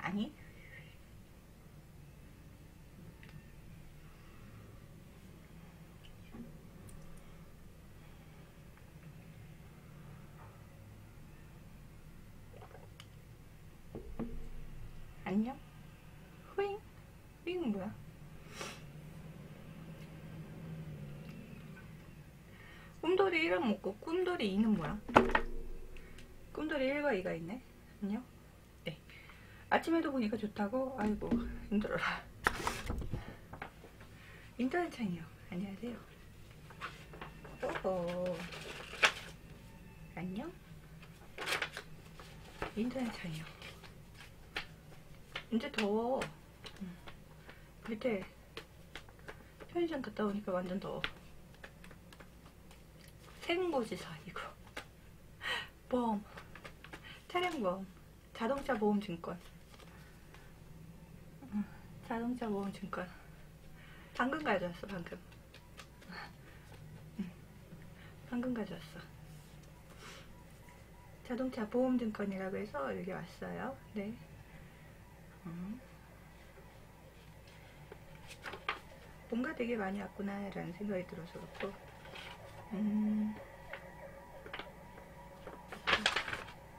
아니. 안녕. 후잉. 후잉은 뭐야? 꿈돌이 1은 먹고 꿈돌이 2는 뭐야? 꿈돌이 1과 2가 있네. 안녕. 네. 아침에도 보니까 좋다고? 아이고 힘들어라. 인터넷 창이요. 안녕하세요. 오호. 안녕. 인터넷 창이요. 이제 더워. 밑에 편의점 갔다 오니까 완전 더워. 생고지사 이거. 보험. 차량보험. 자동차 보험 증권. 자동차 보험 증권. 방금 가져왔어. 방금 가져왔어. 자동차 보험 증권이라고 해서 여기 왔어요. 네. 뭔가 되게 많이 왔구나 라는 생각이 들어서 그렇고.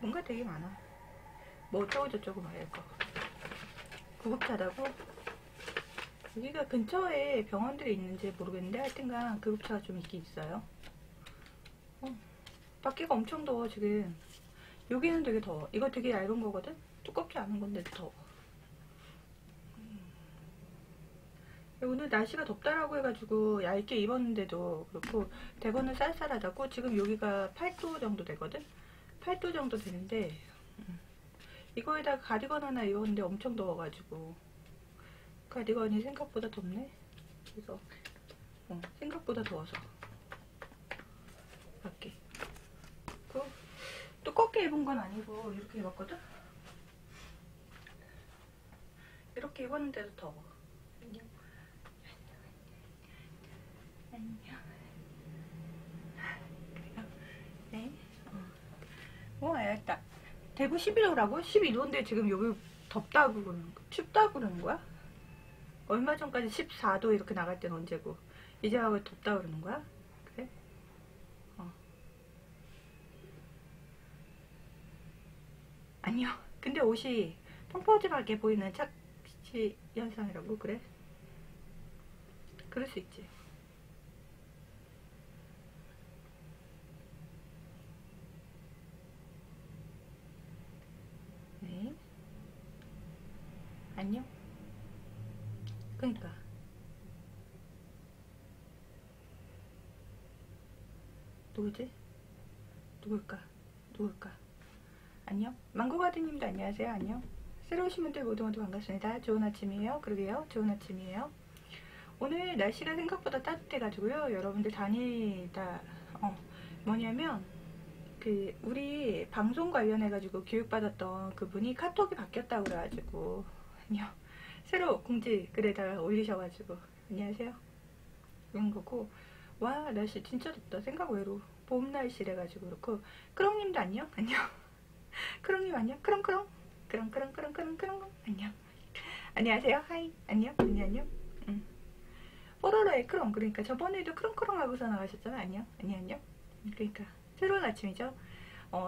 뭔가 되게 많아. 뭐 어쩌고 저쩌고 말할 거. 구급차라고? 여기가 근처에 병원들이 있는지 모르겠는데 하여튼간 구급차가 좀 있긴 있어요. 밖에가 엄청 더워 지금. 여기는 되게 더워. 이거 되게 얇은 거거든? 두껍지 않은 건데도 더워. 오늘 날씨가 덥다라고 해가지고 얇게 입었는데도 그렇고 대구는 쌀쌀하다고. 지금 여기가 8도 정도 되거든? 8도 정도 되는데 이거에다가 가디건 하나 입었는데 엄청 더워가지고 가디건이 생각보다 덥네. 그래서 생각보다 더워서 밖에 두껍게 입은 건 아니고 이렇게 입었거든? 이렇게 입었는데도 더워. 안녕. 안녕. 네. 알았다. 대구 11도라고? 12도인데 지금 여기 덥다고 그러는 거, 춥다고 그러는 거야? 얼마 전까지 14도 이렇게 나갈 때는 언제고 이제 왜 덥다고 그러는 거야? 그래? 아니요. 근데 옷이 펑퍼짐하게 보이는 착시 현상이라고? 그래? 그럴 수 있지. 네. 안녕? 그러니까 누구지? 누굴까? 안녕? 망고가드님도 안녕하세요. 안녕? 새로 오신 분들 모두 반갑습니다. 좋은 아침이에요. 그러게요. 좋은 아침이에요. 오늘 날씨가 생각보다 따뜻해가지고요. 여러분들 다니다 뭐냐면 우리 방송 관련해가지고 교육받았던 그분이 카톡이 바뀌었다고 그래가지고 안녕. 새로 공지 글에다가 올리셔가지고 안녕하세요 이런 거고. 와 날씨 진짜 덥다. 생각 외로 봄 날씨래가지고 그렇고. 크롱님도 안녕. 크롱님 안녕. 크롱 안녕. 안녕하세요. 하이. 안녕. 안녕. 뽀로로의 크롱. 그러니까 저번에도 크롱크롱 하고서 나가셨잖아. 안녕. 그러니까 새로운 아침이죠.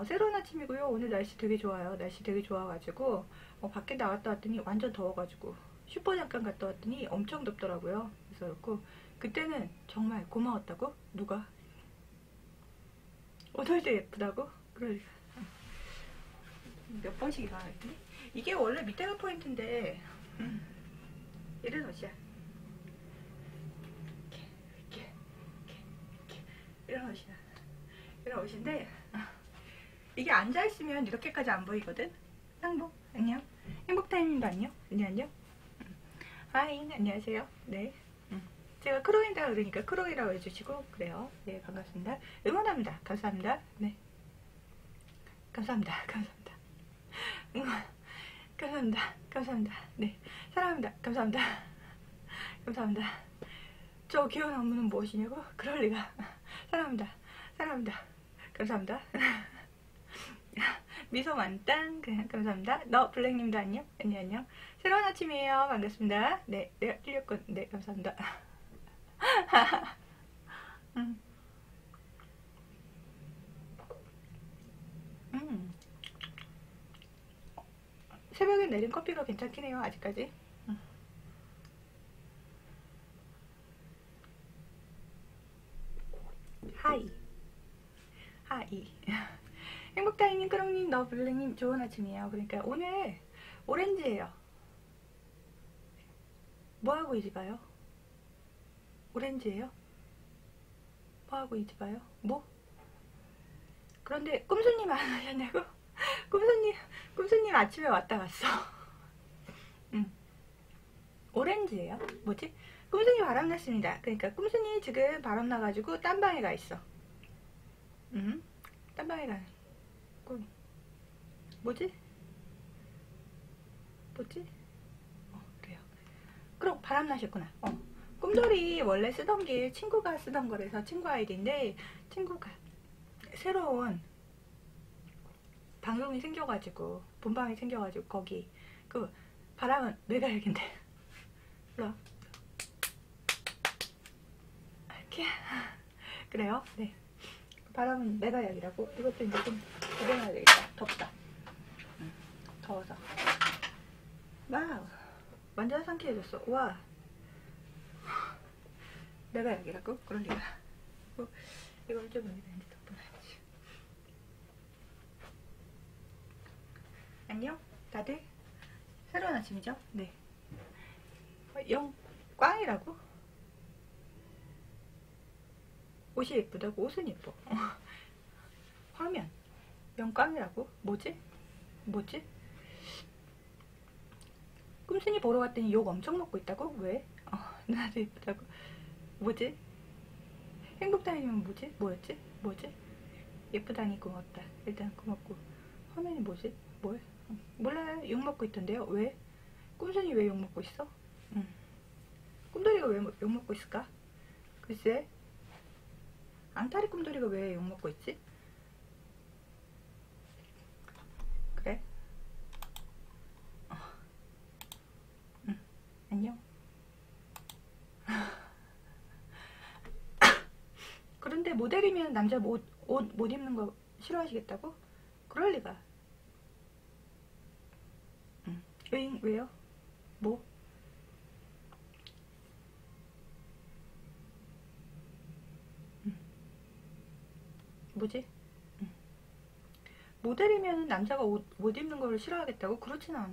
새로운 아침이고요. 오늘 날씨 되게 좋아요. 날씨 되게 좋아가지고 밖에 나갔다 왔더니 완전 더워가지고 슈퍼 잠깐 갔다 왔더니 엄청 덥더라고요. 그래서 그렇고 그때는 정말 고마웠다고? 누가? 오늘도 예쁘다고? 그러니까 몇 번씩 일어나겠니? 이게 원래 밑에가 포인트인데 이런 옷이야. 이런 옷인데 이게 앉아있으면 이렇게까지 안 보이거든? 행복 안녕. 행복타임님도 안녕. 안녕. 하이 안녕하세요. 네. 제가 크로인다 그러니까 크로이라고 해주시고 그래요. 네 반갑습니다. 응원합니다. 감사합니다. 네 감사합니다. 응원 감사합니다. 네 사랑합니다. 감사합니다. 저 귀여운 안무는 무엇이냐고? 그럴리가. 사랑합니다. 감사합니다. 미소 만땅 감사합니다. 너 블랙님도 안녕. 안녕. 새로운 아침이에요. 반갑습니다. 네, 내가 틀렸군. 네, 감사합니다. 음. 새벽에 내린 커피가 괜찮긴 해요. 아직까지. 하이. 하이. 행복다이님, 크롱님, 너 블랙님 좋은 아침이에요. 그러니까 오늘 오렌지예요. 뭐하고 이지 봐요? 오렌지예요? 뭐하고 이지 봐요? 뭐? 그런데 꿈수님 안 오셨냐고? 꿈수님 아침에 왔다 갔어. 오렌지예요? 뭐지? 꿈순이 바람났습니다. 그러니까 꿈순이 지금 바람나가지고 딴방에 가 있어. 딴방에 가. 뭐지? 그래요. 그럼 바람나셨구나. 꿈돌이 원래 쓰던 게 친구가 쓰던 거라서 친구 아이디인데, 친구가 새로운 방송이 생겨가지고, 본방이 생겨가지고, 거기 그 바람은 내가 알긴데. 일로 와. 이렇게. 그래요? 네. 바람은 내가 약이라고. 이것도 이제 좀 구경해야 되겠다. 덥다. 더워서. 와우. 완전 상쾌해졌어. 와. 내가 약이라고? 그럴 리가. 이걸 좀 여기 렌즈 덮어놔야지. 안녕? 다들? 새로운 아침이죠? 네. 꽝이라고? 옷이 예쁘다고? 옷은 예뻐. 화면 영광이라고? 뭐지? 꿈순이 보러 갔더니 욕 엄청 먹고 있다고? 왜? 나도 예쁘다고. 뭐지? 행복다니면 뭐였지? 예쁘다니 고맙다. 일단 고맙고. 화면이 뭐지? 뭐야? 몰라요. 욕 먹고 있던데요. 왜? 꿈순이 왜 욕 먹고 있어? 꿈돌이가 왜 욕 먹고 있을까? 글쎄. 앙타리 꿈돌이가 왜 욕먹고 있지? 그래? 안녕. 그런데 모델이면 남자 옷 못 입는 거 싫어하시겠다고? 그럴 리가. 왜요? 뭐? 뭐지? 모델이면 남자가 옷 입는 걸 싫어하겠다고? 그렇진 않아.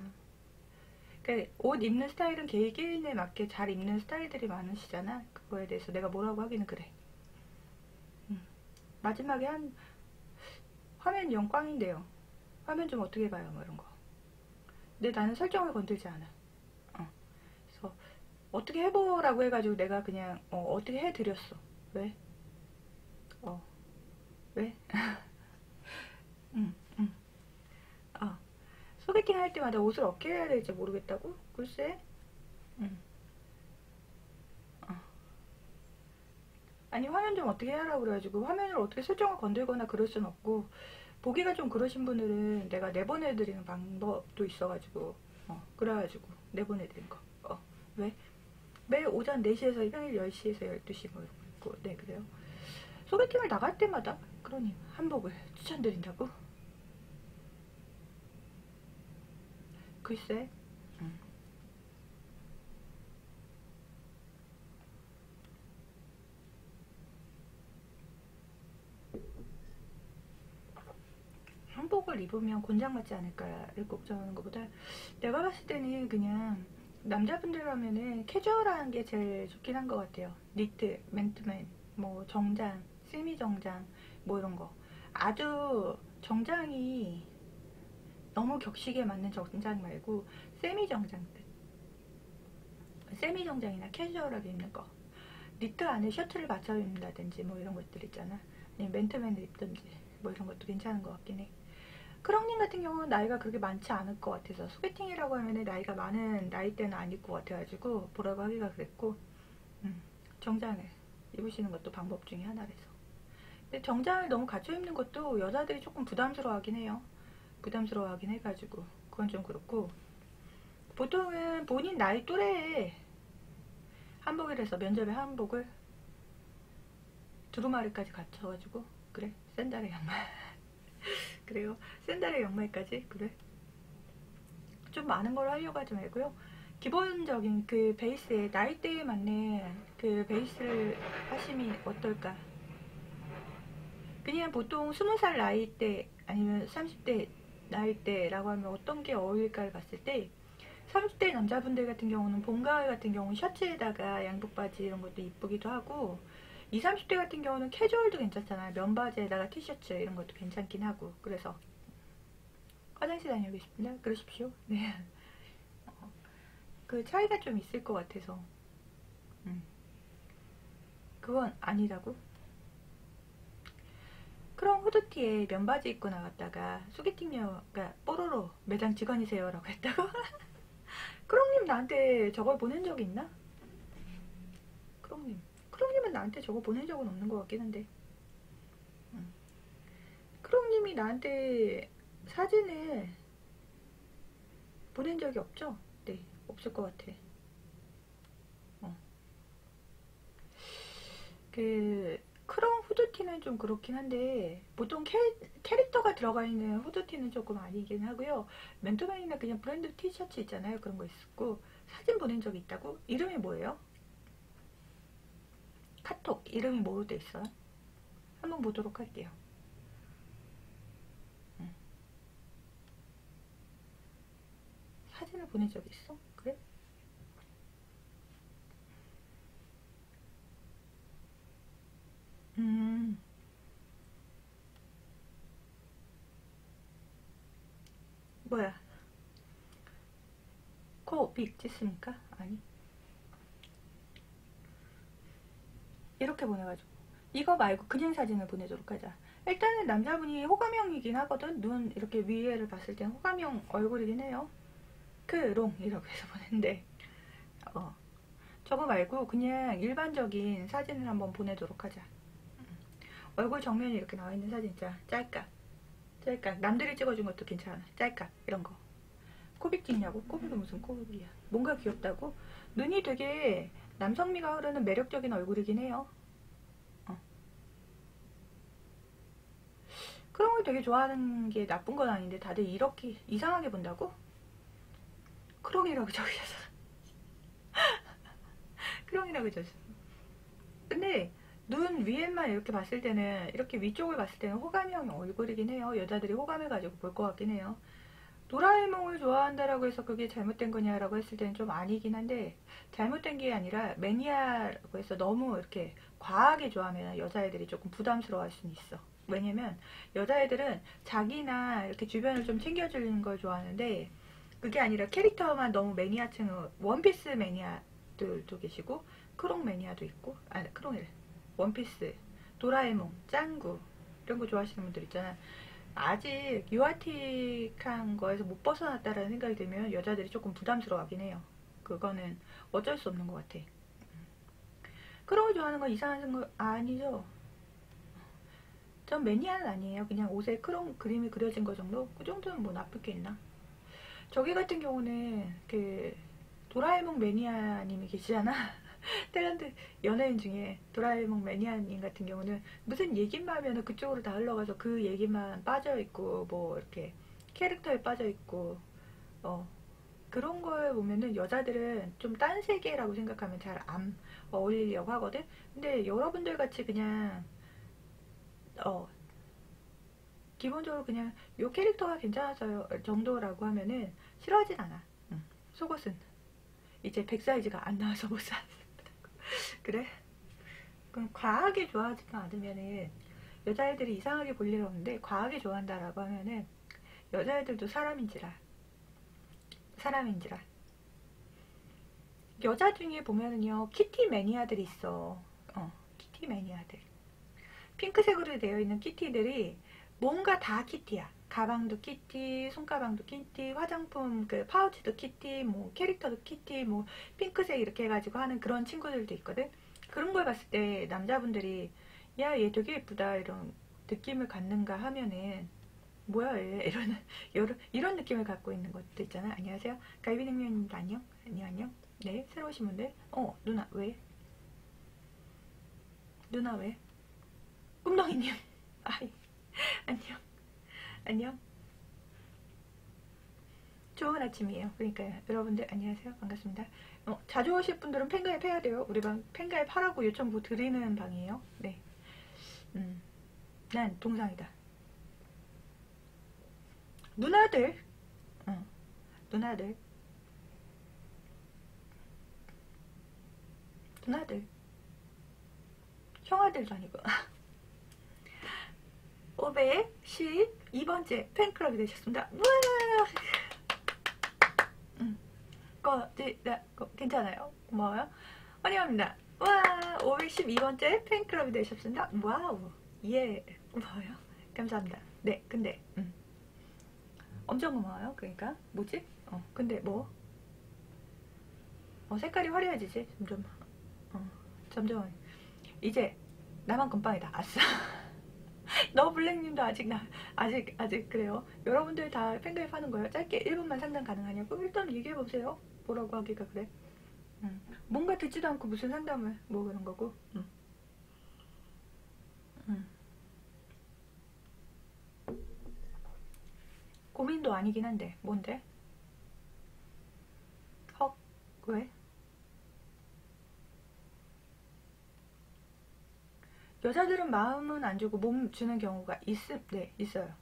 그러니까 옷 입는 스타일은 개개인에 맞게 잘 입는 스타일들이 많으시잖아. 그거에 대해서 내가 뭐라고 하기는 그래. 마지막에 한 화면 영광인데요. 화면 좀 어떻게 봐요? 뭐 이런 거. 근데 나는 설정을 건들지 않아. 그래서 어떻게 해보라고 해가지고 내가 그냥 어떻게 해드렸어. 왜? 왜? 소개팅 할 때마다 옷을 어떻게 해야 될지 모르겠다고? 글쎄. 아니 화면 좀 어떻게 하라고 그래가지고 화면을 어떻게 설정을 건들거나 그럴 순 없고, 보기가 좀 그러신 분들은 내가 내보내드리는 방법도 있어가지고 그래가지고 내보내드린 거. 왜? 매일 오전 4시에서 평일 10시에서 12시 뭐 이런 거 있고. 네, 그래요. 소개팅을 나갈 때마다 그러니 한복을 추천드린다고? 글쎄. 한복을 입으면 곤장 맞지 않을까를 걱정하는 것보다, 내가 봤을 때는 그냥 남자분들이라면은 캐주얼한 게 제일 좋긴 한 것 같아요. 니트, 맨투맨, 뭐 정장, 세미 정장, 뭐 이런 거. 아주 정장이 너무 격식에 맞는 정장 말고 세미 정장들, 세미 정장이나 캐주얼하게 입는 거. 니트 안에 셔츠를 맞춰 입는다든지 뭐 이런 것들 있잖아. 아니면 맨투맨을 입든지 뭐 이런 것도 괜찮은 것 같긴 해. 크롱님 같은 경우는 나이가 그렇게 많지 않을 것 같아서 소개팅이라고 하면 나이가 많은 나이대는 아닐 것 같아가지고 보라고 하기가 그랬고, 정장을 입으시는 것도 방법 중에 하나라서. 근데 정장을 너무 갖춰 입는 것도 여자들이 조금 부담스러워 하긴 해요. 부담스러워하긴 해가지고 그건 좀 그렇고, 보통은 본인 나이 또래에 한복을 해서 면접에 한복을 두루마리까지 갖춰가지고, 그래 샌들에 양말 그래요, 샌들에 양말까지, 그래 좀 많은 걸 하려고 하지 말고요. 기본적인 그 베이스에 나이대에 맞는 그 베이스를 하시면 어떨까. 그냥 보통 20살 나이대 아니면 30대 나이대라고 하면 어떤 게 어울릴까를 봤을 때, 30대 남자분들 같은 경우는 봄, 가을 같은 경우는 셔츠에다가 양복 바지 이런 것도 이쁘기도 하고, 20, 30대 같은 경우는 캐주얼도 괜찮잖아요. 면바지에다가 티셔츠 이런 것도 괜찮긴 하고. 그래서 화장실 다녀오겠습니다. 그러십시오. 네. 그 차이가 좀 있을 것 같아서. 그건 아니라고? 크롬 후드티에 면바지 입고 나갔다가 소개팅녀가 뽀로로 매장 직원이세요 라고 했다고? 크롬님 나한테 저걸 보낸 적 있나? 크롬님은 나한테 저거 보낸 적은 없는 것 같긴 한데, 크롬님이 나한테 사진을 보낸 적이 없죠? 네, 없을 것 같아. 그 크롬 후드티는 좀 그렇긴 한데, 보통 캐릭터가 들어가 있는 후드티는 조금 아니긴 하고요. 맨투맨이나 그냥 브랜드 티셔츠 있잖아요. 그런 거 있었고, 사진 보낸 적이 있다고? 이름이 뭐예요? 카톡 이름이 뭐로 돼 있어요? 한번 보도록 할게요. 사진을 보낸 적이 있어? 그래? 뭐야? 코 빅 찢습니까? 아니, 이렇게 보내가지고 이거 말고 그냥 사진을 보내도록 하자. 일단은 남자분이 호감형이긴 하거든. 눈 이렇게 위에를 봤을 땐 호감형 얼굴이긴 해요. 크롱이라고 해서 보냈는데, 저거 말고 그냥 일반적인 사진을 한번 보내도록 하자. 얼굴 정면이 이렇게 나와 있는 사진 있잖아. 짤깍 남들이 찍어준 것도 괜찮아. 짤깍 이런 거. 코빅 찍냐고? 코빅은 무슨 코빅이야. 뭔가 귀엽다고? 눈이 되게 남성미가 흐르는 매력적인 얼굴이긴 해요. 그런 걸 되게 좋아하는 게 나쁜 건 아닌데 다들 이렇게 이상하게 본다고? 크롱이라고 적으셔서 크롱이라고 적으셔서. 근데 눈 위에만 이렇게 봤을 때는, 이렇게 위쪽을 봤을 때는 호감형 얼굴이긴 해요. 여자들이 호감해가지고 볼 것 같긴 해요. 도라에몽을 좋아한다라고 해서 그게 잘못된 거냐라고 했을 때는 좀 아니긴 한데, 잘못된 게 아니라 매니아라고 해서 너무 이렇게 과하게 좋아하면 여자애들이 조금 부담스러워할 수는 있어. 왜냐면 여자애들은 자기나 이렇게 주변을 좀 챙겨주는 걸 좋아하는데, 그게 아니라 캐릭터만 너무 매니아층은, 원피스 매니아들도 계시고 크롱 매니아도 있고, 아니 크롱이래, 원피스, 도라에몽, 짱구 이런 거 좋아하시는 분들 있잖아. 아직 유아틱한 거에서 못 벗어났다라는 생각이 들면 여자들이 조금 부담스러워하긴 해요. 그거는 어쩔 수 없는 것 같아. 그런 걸 좋아하는 건 이상한 거 아니죠? 전 매니아는 아니에요. 그냥 옷에 크롬 그림이 그려진 거 정도? 그 정도는 뭐 나쁠 게 있나? 저기 같은 경우는 그 도라에몽 매니아님이 계시잖아. 탤런트 연예인 중에 도라에몽 매니아님 같은 경우는 무슨 얘기만 하면 그쪽으로 다 흘러가서 그 얘기만 빠져있고, 뭐 이렇게 캐릭터에 빠져있고, 그런 걸 보면은 여자들은 좀 딴 세계라고 생각하면 잘 안 어울리려고 하거든. 근데 여러분들 같이 그냥 기본적으로 그냥 요 캐릭터가 괜찮아서요 정도라고 하면은 싫어하진 않아. 속옷은 이제 100사이즈가 안 나와서 못 사. 그래? 그럼 과하게 좋아하지가 않으면은 여자애들이 이상하게 볼 일 없는데, 과하게 좋아한다라고 하면은 여자애들도 사람인지라. 여자 중에 보면은요, 키티 매니아들이 있어. 키티 매니아들. 핑크색으로 되어 있는 키티들이 뭔가 다 키티야. 가방도 키티, 손가방도 키티, 화장품 그 파우치도 키티, 뭐 캐릭터도 키티, 뭐 핑크색 이렇게 해가지고 하는 그런 친구들도 있거든. 그런 걸 봤을 때 남자분들이 야, 얘 되게 예쁘다 이런 느낌을 갖는가 하면은 뭐야 얘 이런 느낌을 갖고 있는 것도 있잖아. 안녕하세요. 갈비냉면님도 안녕. 안녕. 네, 새로 오신 분들. 누나 왜? 누나 왜? 꿈덩이님. 아이, 안녕. 안녕. 좋은 아침이에요. 그러니까요. 여러분들 안녕하세요. 반갑습니다. 자주 오실 분들은 팬가입 해야 돼요. 우리 방 팬가입 하라고 요청 뭐 드리는 방이에요. 네. 난 동상이다. 누나들. 누나들. 누나들. 형아들도 아니고. 512번째 팬클럽이 되셨습니다. 우와! 괜찮아요. 고마워요. 환영합니다. 와, 512번째 팬클럽이 되셨습니다. 와우. 예, 고마워요. 감사합니다. 네, 근데 엄청 고마워요. 그러니까 뭐지? 근데 뭐? 색깔이 화려해지지. 점점 이제 나만 건빵이다. 아싸. 너 블랙님도 아직 그래요. 여러분들 다 팬가입 하는 거예요. 짧게 1분만 상담 가능하냐고? 일단 얘기해보세요. 뭐라고 하기가 그래. 뭔가 듣지도 않고 무슨 상담을 뭐 그런 거고. 고민도 아니긴 한데 뭔데? 헉, 왜? 여자들은 마음은 안 주고 몸 주는 경우가 네, 있어요.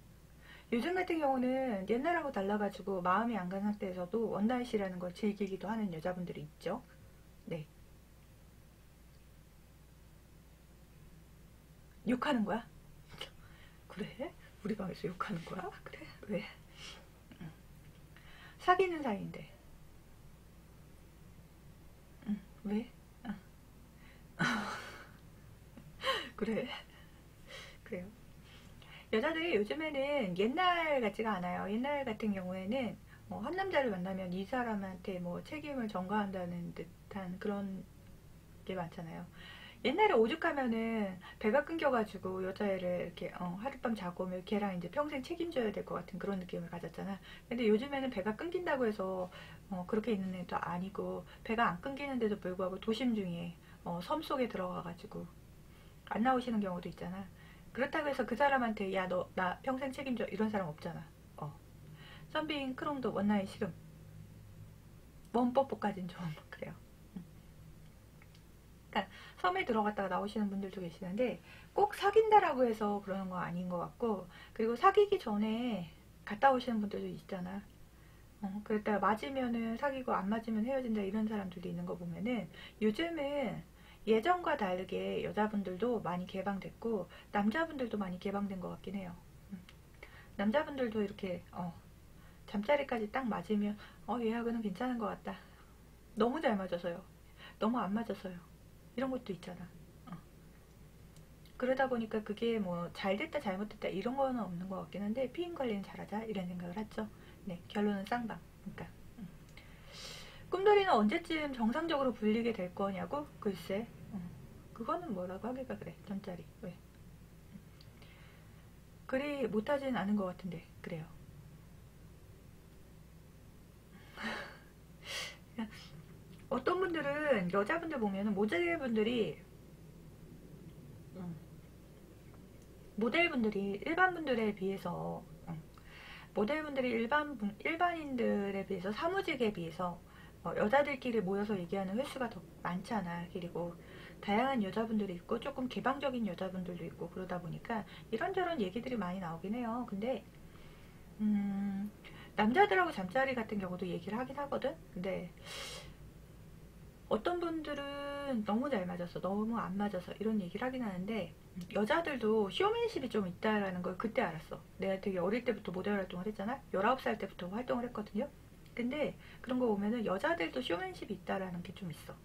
요즘 같은 경우는 옛날하고 달라가지고 마음이 안 간 상태에서도 원나잇이라는 걸 즐기기도 하는 여자분들이 있죠. 네. 욕하는 거야? 그래? 우리 방에서 욕하는 거야? 그래? 왜? 사귀는 사이인데. 왜? 그래? 그래요. 여자들이 요즘에는 옛날 같지가 않아요. 옛날 같은 경우에는 한 남자를 만나면 이 사람한테 뭐 책임을 전가한다는 듯한 그런 게 많잖아요. 옛날에 오죽하면은 배가 끊겨가지고 여자애를 이렇게 하룻밤 자고 오면 걔랑 이제 평생 책임져야 될 것 같은 그런 느낌을 가졌잖아. 근데 요즘에는 배가 끊긴다고 해서 그렇게 있는 애도 아니고 배가 안 끊기는데도 불구하고 도심 중에 섬 속에 들어가가지고 안 나오시는 경우도 있잖아. 그렇다고 해서 그 사람한테 야 너 나 평생 책임져 이런 사람 없잖아. 썬빙 크롱도 원나잇 싫음. 원뽀뽀까진 좀 그래요. 그러니까 섬에 들어갔다가 나오시는 분들도 계시는데 꼭 사귄다라고 해서 그러는 거 아닌 것 같고, 그리고 사귀기 전에 갔다 오시는 분들도 있잖아. 그랬다가 맞으면은 사귀고 안 맞으면 헤어진다 이런 사람들도 있는 거 보면은 요즘은 예전과 다르게 여자분들도 많이 개방됐고 남자분들도 많이 개방된 것 같긴 해요. 남자분들도 이렇게 잠자리까지 딱 맞으면 얘하고는 괜찮은 것 같다. 너무 잘 맞아서요. 너무 안 맞아서요. 이런 것도 있잖아. 그러다 보니까 그게 뭐 잘됐다 잘못됐다 이런 거는 없는 것 같긴 한데 피임 관리는 잘하자 이런 생각을 하죠. 네, 결론은 쌍방. 그러니까 꿈돌이는 언제쯤 정상적으로 불리게 될 거냐고? 글쎄, 그거는 뭐라고 하기가 그래. 잠자리 왜? 그리 못하진 않은 것 같은데 그래요. 어떤 분들은 여자분들 보면은 모델분들이 일반 분들에 비해서 모델분들이 일반인들에 비해서 사무직에 비해서 여자들끼리 모여서 얘기하는 횟수가 더 많잖아. 그리고 다양한 여자분들이 있고 조금 개방적인 여자분들도 있고 그러다 보니까 이런저런 얘기들이 많이 나오긴 해요. 근데 남자들하고 잠자리 같은 경우도 얘기를 하긴 하거든. 근데 어떤 분들은 너무 잘 맞아서 너무 안 맞아서 이런 얘기를 하긴 하는데 여자들도 쇼맨십이 좀 있다라는 걸 그때 알았어. 내가 되게 어릴 때부터 모델 활동을 했잖아. 19살 때부터 활동을 했거든요. 근데 그런 거 보면은 여자들도 쇼맨십이 있다라는 게 좀 있어.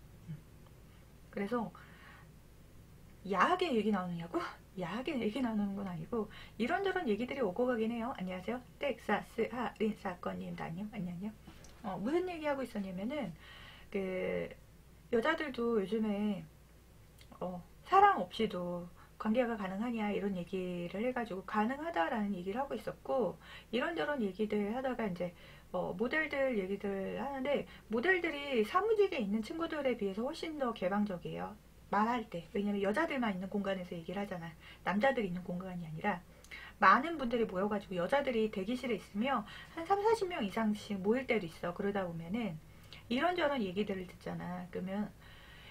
그래서 야하게 얘기 나누냐고? 야하게 얘기 나누는 건 아니고 이런저런 얘기들이 오고 가긴 해요. 안녕하세요. 텍사스 하린 사건님도 안녕. 안녕. 무슨 얘기하고 있었냐면은 여자들도 요즘에 사랑 없이도 관계가 가능하냐 이런 얘기를 해가지고 가능하다라는 얘기를 하고 있었고, 이런저런 얘기들 하다가 이제 모델들 얘기들 하는데, 모델들이 사무직에 있는 친구들에 비해서 훨씬 더 개방적이에요, 말할 때. 왜냐면 여자들만 있는 공간에서 얘기를 하잖아. 남자들이 있는 공간이 아니라 많은 분들이 모여가지고 여자들이 대기실에 있으면 한 3, 40명 이상씩 모일 때도 있어. 그러다 보면은 이런저런 얘기들을 듣잖아. 그러면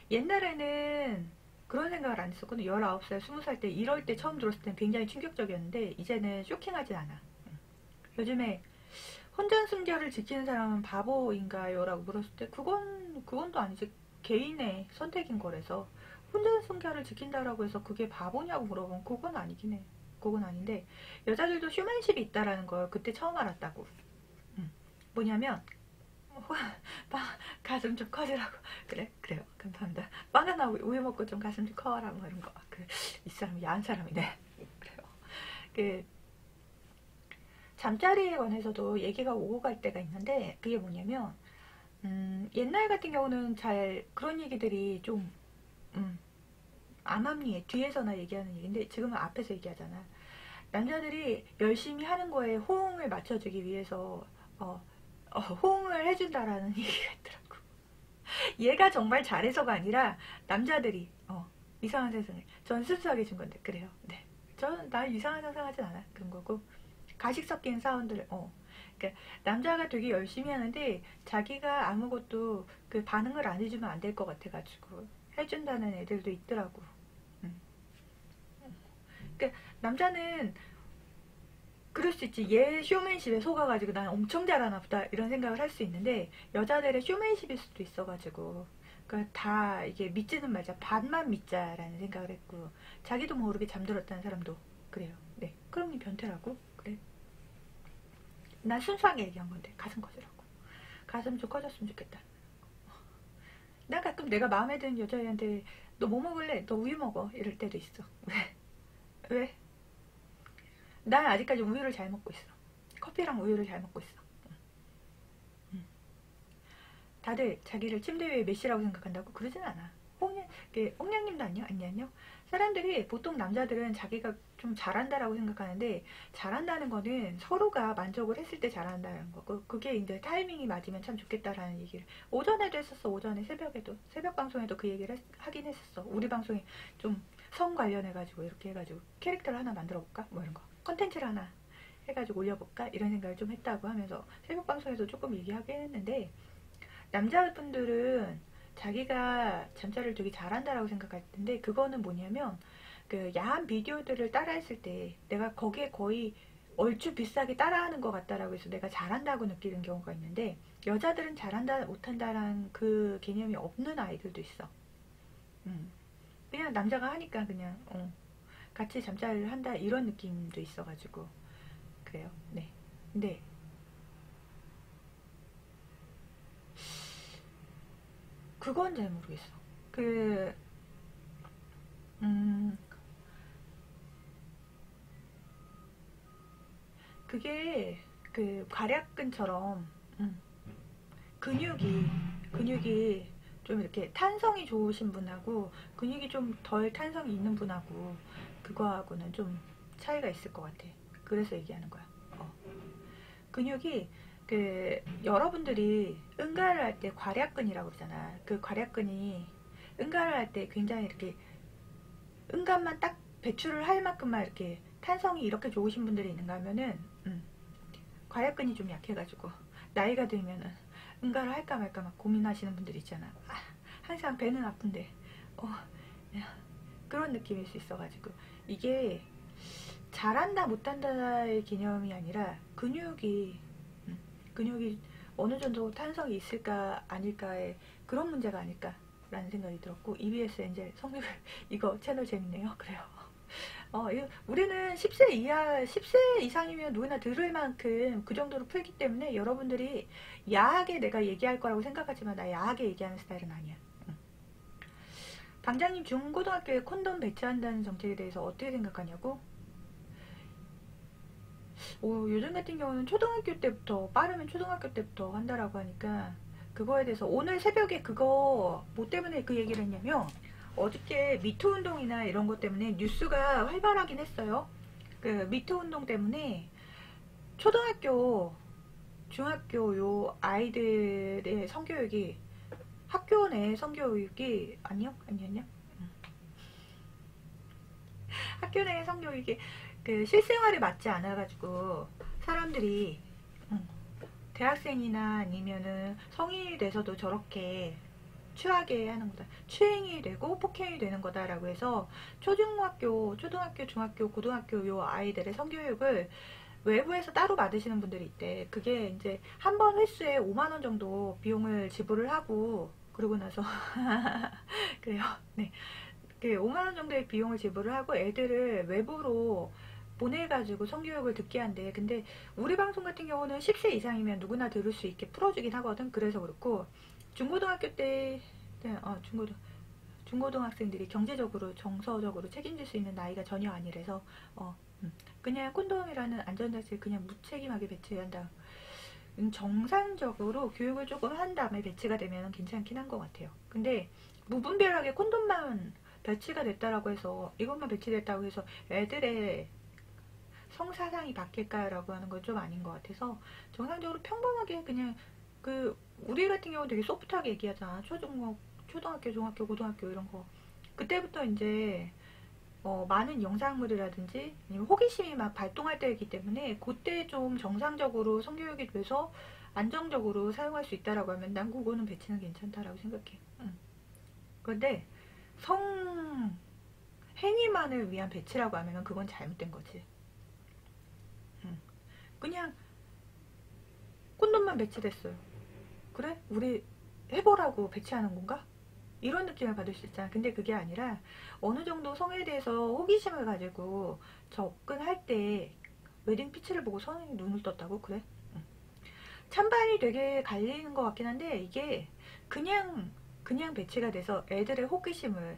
옛날에는 그런 생각을 안 했었거든. 19살, 20살 때 이럴 때 처음 들었을 때는 굉장히 충격적이었는데, 이제는 쇼킹하진 않아. 요즘에 혼전순결을 지키는 사람은 바보인가요? 라고 물었을 때 그건 또 아니지. 개인의 선택인 거라서. 혼전순결을 지킨다라고 해서 그게 바보냐고 물어보면 그건 아니긴 해. 그건 아닌데, 여자들도 휴먼십이 있다라는 걸 그때 처음 알았다고. 뭐냐면 가슴 좀 커지라고. 그래요. 감사합니다. 바나나 우유 먹고 좀 가슴 좀 커라 뭐 이런 거. 이 사람 야한 사람이네. 그래요. 그 잠자리에 관해서도 얘기가 오고 갈 때가 있는데, 그게 뭐냐면 옛날 같은 경우는 잘 그런 얘기들이 좀 암암리에 뒤에서나 얘기하는 얘기인데, 지금은 앞에서 얘기하잖아. 남자들이 열심히 하는 거에 호응을 맞춰주기 위해서 호응을 해준다라는 얘기가 있더라고. 얘가 정말 잘해서가 아니라 남자들이 이상한 세상에, 전 순수하게 준 건데. 그래요. 네, 나 이상한 상상하진 않아. 그런 거고, 가식 섞인 사운드를 그러니까 남자가 되게 열심히 하는데 자기가 아무것도 그 반응을 안 해주면 안 될 것 같아가지고 해준다는 애들도 있더라고. 그러니까 남자는 그럴 수 있지. 얘 쇼맨십에 속아가지고 난 엄청 잘하나 보다 이런 생각을 할 수 있는데, 여자들의 쇼맨십일 수도 있어가지고 그러니까 다 이게 믿지는 말자, 반만 믿자라는 생각을 했고, 자기도 모르게 잠들었다는 사람도 그래요. 네, 그럼 니 변태라고. 그래, 난 순수하게 얘기한 건데. 가슴 커지라고. 가슴 좀 커졌으면 좋겠다. 난 가끔 내가 마음에 드는 여자애한테 너 뭐 먹을래? 너 우유 먹어. 이럴 때도 있어. 왜? 난 아직까지 우유를 잘 먹고 있어. 커피랑 우유를 잘 먹고 있어. 다들 자기를 침대 위에 메시라고 생각한다고? 그러진 않아. 옥냥님도 아니요. 사람들이, 보통 남자들은 자기가 좀 잘한다라고 생각하는데, 잘한다는 거는 서로가 만족을 했을 때 잘한다는 거고, 그게 이제 타이밍이 맞으면 참 좋겠다라는 얘기를 오전에도 했었어. 오전에 새벽에도, 새벽 방송에도 그 얘기를 하긴 했었어. 우리 방송에 좀 성 관련해가지고 이렇게 해가지고 캐릭터를 하나 만들어볼까? 뭐 이런 거, 컨텐츠를 하나 해가지고 올려볼까? 이런 생각을 좀 했다고 하면서 새벽 방송에서 조금 얘기하긴 했는데, 남자분들은 자기가 잠자리를 되게 잘한다라고 생각할 텐데, 그거는 뭐냐면 그 야한 비디오들을 따라했을 때 내가 거기에 거의 얼추 비슷하게 따라하는 것 같다라고 해서 내가 잘한다고 느끼는 경우가 있는데, 여자들은 잘한다 못한다라는 그 개념이 없는 아이들도 있어. 그냥 남자가 하니까 그냥 같이 잠자리를 한다 이런 느낌도 있어가지고 그래요. 네. 근데 그건 잘 모르겠어. 그게 그 괄약근처럼 근육이 좀 이렇게 탄성이 좋으신 분하고 근육이 좀 덜 탄성이 있는 분하고 그거하고는 좀 차이가 있을 것 같아. 그래서 얘기하는 거야. 근육이 여러분들이 응가를 할 때 괄약근이라고 그러잖아. 그 괄약근이 응가를 할 때 굉장히 이렇게 응가만 딱 배출을 할 만큼만 이렇게 탄성이 이렇게 좋으신 분들이 있는가 하면은 괄약근이 좀 약해가지고 나이가 들면은 응가를 할까 말까 막 고민하시는 분들 있잖아. 항상 배는 아픈데 그런 느낌일 수 있어가지고, 이게 잘한다 못한다의 개념이 아니라 근육이 어느 정도 탄성이 있을까 아닐까의 그런 문제가 아닐까라는 생각이 들었고, EBS 엔젤 성별 이거 채널 재밌네요. 그래요. 우리는 10세 이상이면 누구나 들을 만큼 그 정도로 풀기 때문에, 여러분들이 야하게 내가 얘기할 거라고 생각하지만 나 야하게 얘기하는 스타일은 아니야. 방장님, 중고등학교에 콘돔 배치한다는 정책에 대해서 어떻게 생각하냐고? 요즘 같은 경우는 초등학교 때부터, 빠르면 초등학교 때부터 한다라고 하니까, 그거에 대해서 오늘 새벽에 그거 뭐 때문에 그 얘기를 했냐면, 어저께 미투 운동이나 이런 것 때문에 뉴스가 활발하긴 했어요. 그 미투 운동 때문에 초등학교, 중학교 요 아이들의 성교육이 학교 내 성교육이 아니었냐? 학교 내 성교육이 그 실생활에 맞지 않아가지고 사람들이 대학생이나 아니면은 성인이 돼서도 저렇게 추하게 하는 거다. 추행이 되고 폭행이 되는 거다라고 해서 초등학교, 중학교, 고등학교 요 아이들의 성교육을 외부에서 따로 받으시는 분들이 있대. 그게 이제 한 번 횟수에 5만원 정도 비용을 지불을 하고 그러고 나서 그래요. 네. 그 5만원 정도의 비용을 지불을 하고 애들을 외부로 보내가지고 성교육을 듣게 한대. 근데 우리 방송 같은 경우는 10세 이상이면 누구나 들을 수 있게 풀어주긴 하거든. 그래서 그렇고 중고등학교 때 네, 중고등학생들이 경제적으로 정서적으로 책임질 수 있는 나이가 전혀 아니라서 그냥 콘돔이라는 안전장치를 그냥 무책임하게 배치한다. 정상적으로 교육을 조금 한 다음에 배치가 되면 괜찮긴 한 것 같아요. 근데 무분별하게 콘돔만 배치가 됐다라고 해서 이것만 배치됐다고 해서 애들의 성사상이 바뀔까라고 하는 건 좀 아닌 것 같아서 정상적으로 평범하게 그냥 그 우리 같은 경우 되게 소프트하게 얘기하잖아. 초등학교, 중학교, 고등학교 이런 거 그때부터 이제 많은 영상물이라든지 호기심이 막 발동할 때이기 때문에 그때 좀 정상적으로 성교육이 돼서 안정적으로 사용할 수 있다라고 하면 난 그거는 배치는 괜찮다라고 생각해. 그런데 성행위만을 위한 배치라고 하면 그건 잘못된 거지. 그냥 콘돔만 배치됐어요. 그래? 우리 해보라고 배치하는 건가? 이런 느낌을 받을 수 있잖아. 근데 그게 아니라 어느 정도 성에 대해서 호기심을 가지고 접근할 때 웨딩 피치를 보고 성인이 눈을 떴다고? 그래? 찬반이 되게 갈리는 것 같긴 한데 이게 그냥 배치가 돼서 애들의 호기심을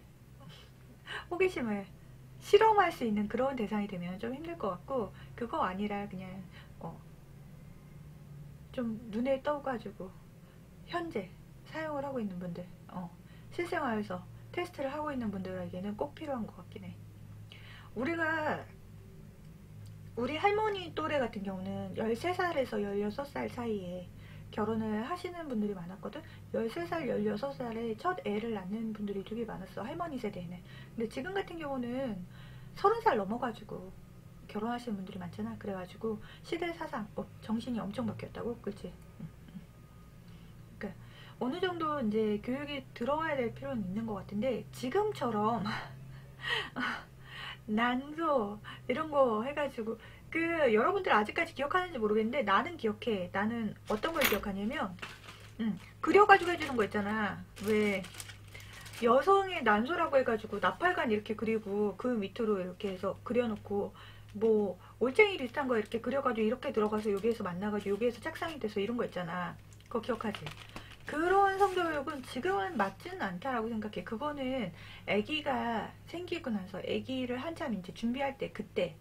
실험할 수 있는 그런 대상이 되면 좀 힘들 것 같고 그거 아니라 그냥 좀 눈에 떠가지고 현재 사용을 하고 있는 분들 실생활에서 테스트를 하고 있는 분들에게는 꼭 필요한 것 같긴 해. 우리 할머니 또래 같은 경우는 13살에서 16살 사이에 결혼을 하시는 분들이 많았거든. 13살, 16살에 첫 애를 낳는 분들이 되게 많았어. 할머니 세대에는. 근데 지금 같은 경우는 30살 넘어가지고 결혼하시는 분들이 많잖아. 그래가지고 시대 사상, 정신이 엄청 바뀌었다고? 그치? 그러니까 어느 정도 이제 교육이 들어와야 될 필요는 있는 것 같은데 지금처럼 난소 이런 거 해가지고 여러분들 아직까지 기억하는지 모르겠는데 나는 기억해. 나는 어떤 걸 기억하냐면 그려가지고 해주는 거 있잖아. 왜 여성의 난소라고 해가지고 나팔관 이렇게 그리고 그 밑으로 이렇게 해서 그려놓고 뭐 올챙이 비슷한 거 이렇게 그려가지고 이렇게 들어가서 여기에서 만나가지고 여기에서 착상이 돼서 이런 거 있잖아. 그거 기억하지? 그런 성교육은 지금은 맞지는 않다라고 생각해. 그거는 아기가 생기고 나서 아기를 한참 이제 준비할 때 그때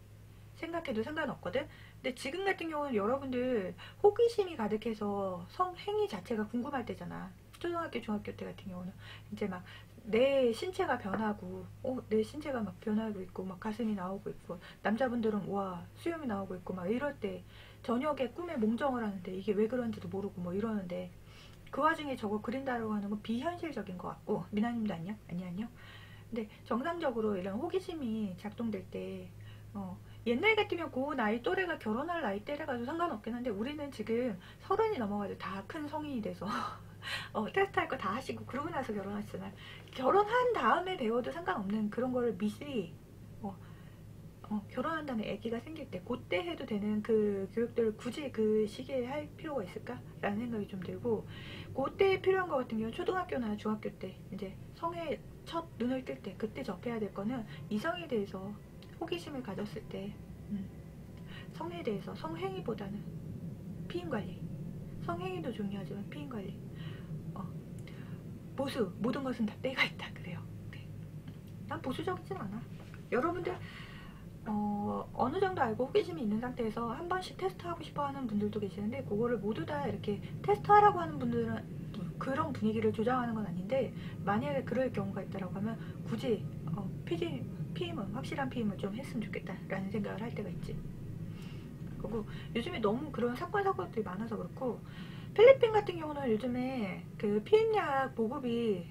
생각해도 상관없거든. 근데 지금 같은 경우는 여러분들 호기심이 가득해서 성행위 자체가 궁금할 때잖아. 초등학교, 중학교 때 같은 경우는 이제 막 내 신체가 변하고 내 신체가 막 변하고 있고 막 가슴이 나오고 있고 남자분들은 와 수염이 나오고 있고 막 이럴 때 저녁에 꿈에 몽정을 하는데 이게 왜 그런지도 모르고 뭐 이러는데 그 와중에 저거 그린다라고 하는 건 비현실적인 것 같고 미나님도 아니야? 아니요. 근데 정상적으로 이런 호기심이 작동될 때 옛날 같으면 그 나이 또래가 결혼할 나이 때래가지고 상관없긴 한데 우리는 지금 30이 넘어가지고 다 큰 성인이 돼서 테스트할 거 다 하시고 그러고 나서 결혼하시잖아요. 결혼한 다음에 배워도 상관없는 그런 거를 미리 결혼한 다음에 아기가 생길 때 그때 해도 되는 그 교육들을 굳이 그 시기에 할 필요가 있을까? 라는 생각이 좀 들고 그때 필요한 것 같은 경우는 초등학교나 중학교 때 이제 성에 첫 눈을 뜰 때 그때 접해야 될 거는 이성에 대해서 호기심을 가졌을 때 성에 대해서 성행위보다는 피임관리 성행위도 중요하지만 피임관리 보수 모든 것은 다 때가 있다 그래요. 네. 난 보수적이진 않아. 여러분들 어느 정도 알고 호기심이 있는 상태에서 한 번씩 테스트하고 싶어 하는 분들도 계시는데 그거를 모두 다 이렇게 테스트하라고 하는 분들은 그런 분위기를 조장하는 건 아닌데, 만약에 그럴 경우가 있다라고 하면 굳이 피임은 확실한 피임을 좀 했으면 좋겠다라는 생각을 할 때가 있지. 그리고 요즘에 너무 그런 사건 사고들이 많아서 그렇고, 필리핀 같은 경우는 요즘에 그 피임약 보급이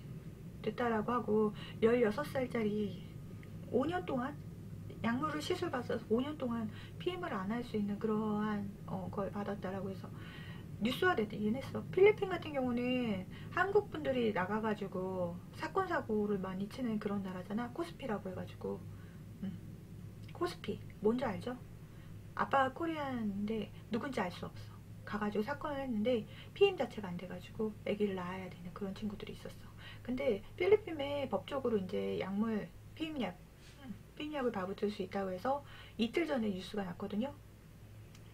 됐다라고 하고 16살짜리 5년 동안 약물을 시술받아서 5년 동안 피임을 안 할 수 있는 그러한 걸 받았다라고 해서 뉴스화 되긴 했어. 필리핀 같은 경우는 한국 분들이 나가가지고 사건 사고를 많이 치는 그런 나라잖아. 코스피라고 해가지고. 코스피 뭔지 알죠? 아빠가 코리안인데 누군지 알 수 없어. 가가지고 사건을 했는데 피임 자체가 안 돼가지고 아기를 낳아야 되는 그런 친구들이 있었어. 근데 필리핀에 법적으로 이제 약물 피임약을 받을 수 있다고 해서 이틀 전에 뉴스가 났거든요.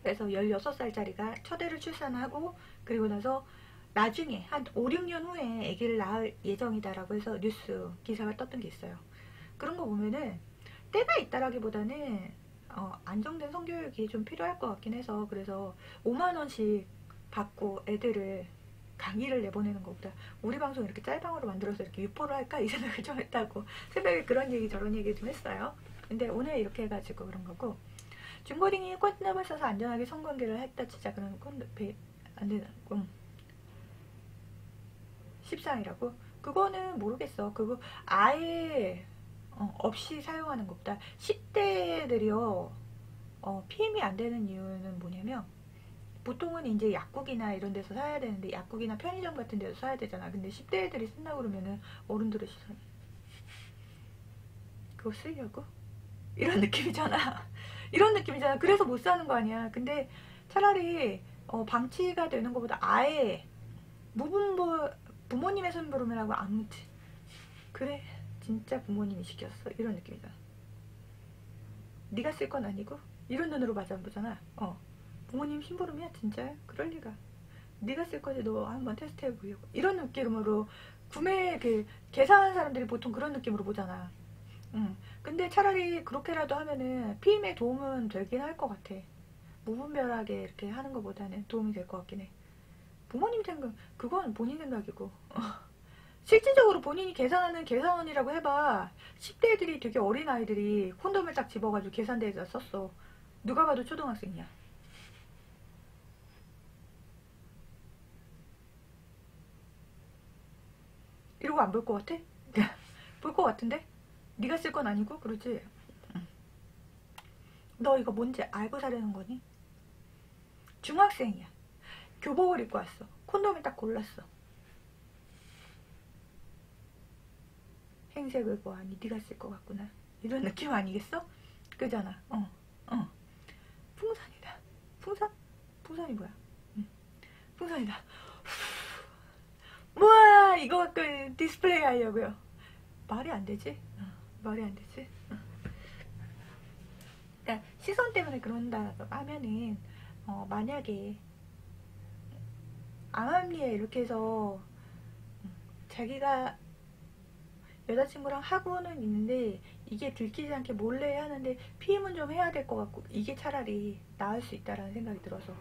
그래서 16살짜리가 첫애를 출산하고 그리고 나서 나중에 한 5, 6년 후에 아기를 낳을 예정이다라고 해서 뉴스 기사가 떴던 게 있어요. 그런 거 보면은 때가 있다라기보다는 안정된 성교육이 좀 필요할 것 같긴 해서, 그래서 5만원씩 받고 애들을 강의를 내보내는 것보다 우리 방송 이렇게 짤방으로 만들어서 이렇게 유포를 할까 이 생각을 좀 했다고 새벽에 그런 얘기 저런 얘기 좀 했어요. 근데 오늘 이렇게 해가지고 그런 거고, 중고딩이 콘돔을 써서 안전하게 성관계를 했다 치자. 그러면 안 되나? 14이라고? 그거는 모르겠어. 그거 아예 없이 사용하는 것보다 10대들이요 피임이 안 되는 이유는 뭐냐면, 보통은 이제 약국이나 이런 데서 사야 되는데, 약국이나 편의점 같은 데서 사야 되잖아. 근데 10대 애들이 쓴다고 그러면은 어른들의 시선이 그거 쓰려고? 이런 느낌이잖아. 이런 느낌이잖아. 그래서 못 사는 거 아니야. 근데 차라리 방치가 되는 것보다 아예 부모님의 심부름이라고 안 묻지. 그래 진짜 부모님이 시켰어 이런 느낌이잖아. 네가 쓸 건 아니고 이런 눈으로 맞아 보잖아. 부모님 심부름이야 진짜야? 그럴 리가. 네가 쓸 거지 너 한번 테스트 해보려고. 이런 느낌으로 구매 계산하는 사람들이 보통 그런 느낌으로 보잖아. 근데 차라리 그렇게라도 하면은 피임에 도움은 되긴 할 것 같아. 무분별하게 이렇게 하는 것보다는 도움이 될 것 같긴 해. 부모님 생각, 그건 본인 생각이고. 실질적으로 본인이 계산하는 계산원이라고 해봐. 10대 애들이 되게 어린 아이들이 콘돔을 딱 집어가지고 계산대에다 썼어. 누가 봐도 초등학생이야. 이러고 안 볼 것 같아? 볼 것 같은데? 네가 쓸 건 아니고 그러지? 너 이거 뭔지 알고 사려는 거니? 중학생이야. 교복을 입고 왔어. 콘돔을 딱 골랐어. 행색을 보아하니 네가 쓸 것 같구나. 이런 느낌 아니겠어? 그잖아. 풍선이다. 풍선? 풍선이 뭐야? 풍선이다. 우와 이거 갖고 디스플레이 하려고요. 말이 안 되지? 말이 안 되지? 그러니까 시선 때문에 그런다 하면은 만약에 암암리에 이렇게 해서 자기가 여자친구랑 하고는 있는데 이게 들키지 않게 몰래 하는데 피임은 좀 해야 될 것 같고, 이게 차라리 나을 수 있다라는 생각이 들어서.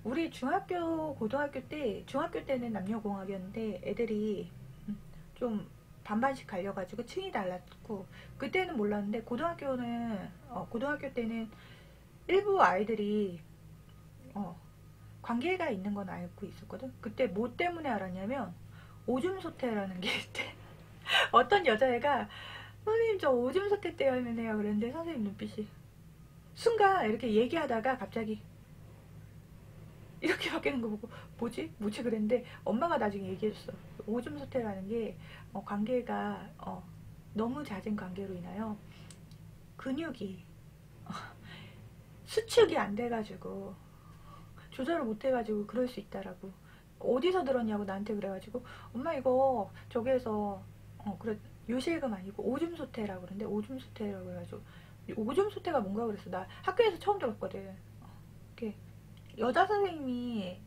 우리 중학교 중학교 때는 남녀공학이었는데 애들이 좀 반반씩 갈려가지고 층이 달랐고, 그때는 몰랐는데 고등학교 때는 일부 아이들이 관계가 있는 건 알고 있었거든. 그때 뭐 때문에 알았냐면 오줌 소태라는 게 있대. 어떤 여자애가 선생님 저 오줌 소태 때문에요 그랬는데, 선생님 눈빛이 순간 이렇게 얘기하다가 갑자기 이렇게 바뀌는 거 보고 뭐지 그랬는데, 엄마가 나중에 얘기해줬어. 오줌 소태라는 게 관계가 너무 잦은 관계로 인하여 근육이 수축이 안 돼가지고 조절을 못 해가지고 그럴 수 있다라고. 어디서 들었냐고 나한테 그래가지고, 엄마 이거 저기에서 그래 요실금 아니고 오줌 소태라고 그러는데, 오줌 소태라고 해가지고 오줌 소태가 뭔가 그랬어. 나 학교에서 처음 들었거든. 이렇게 여자 선생님이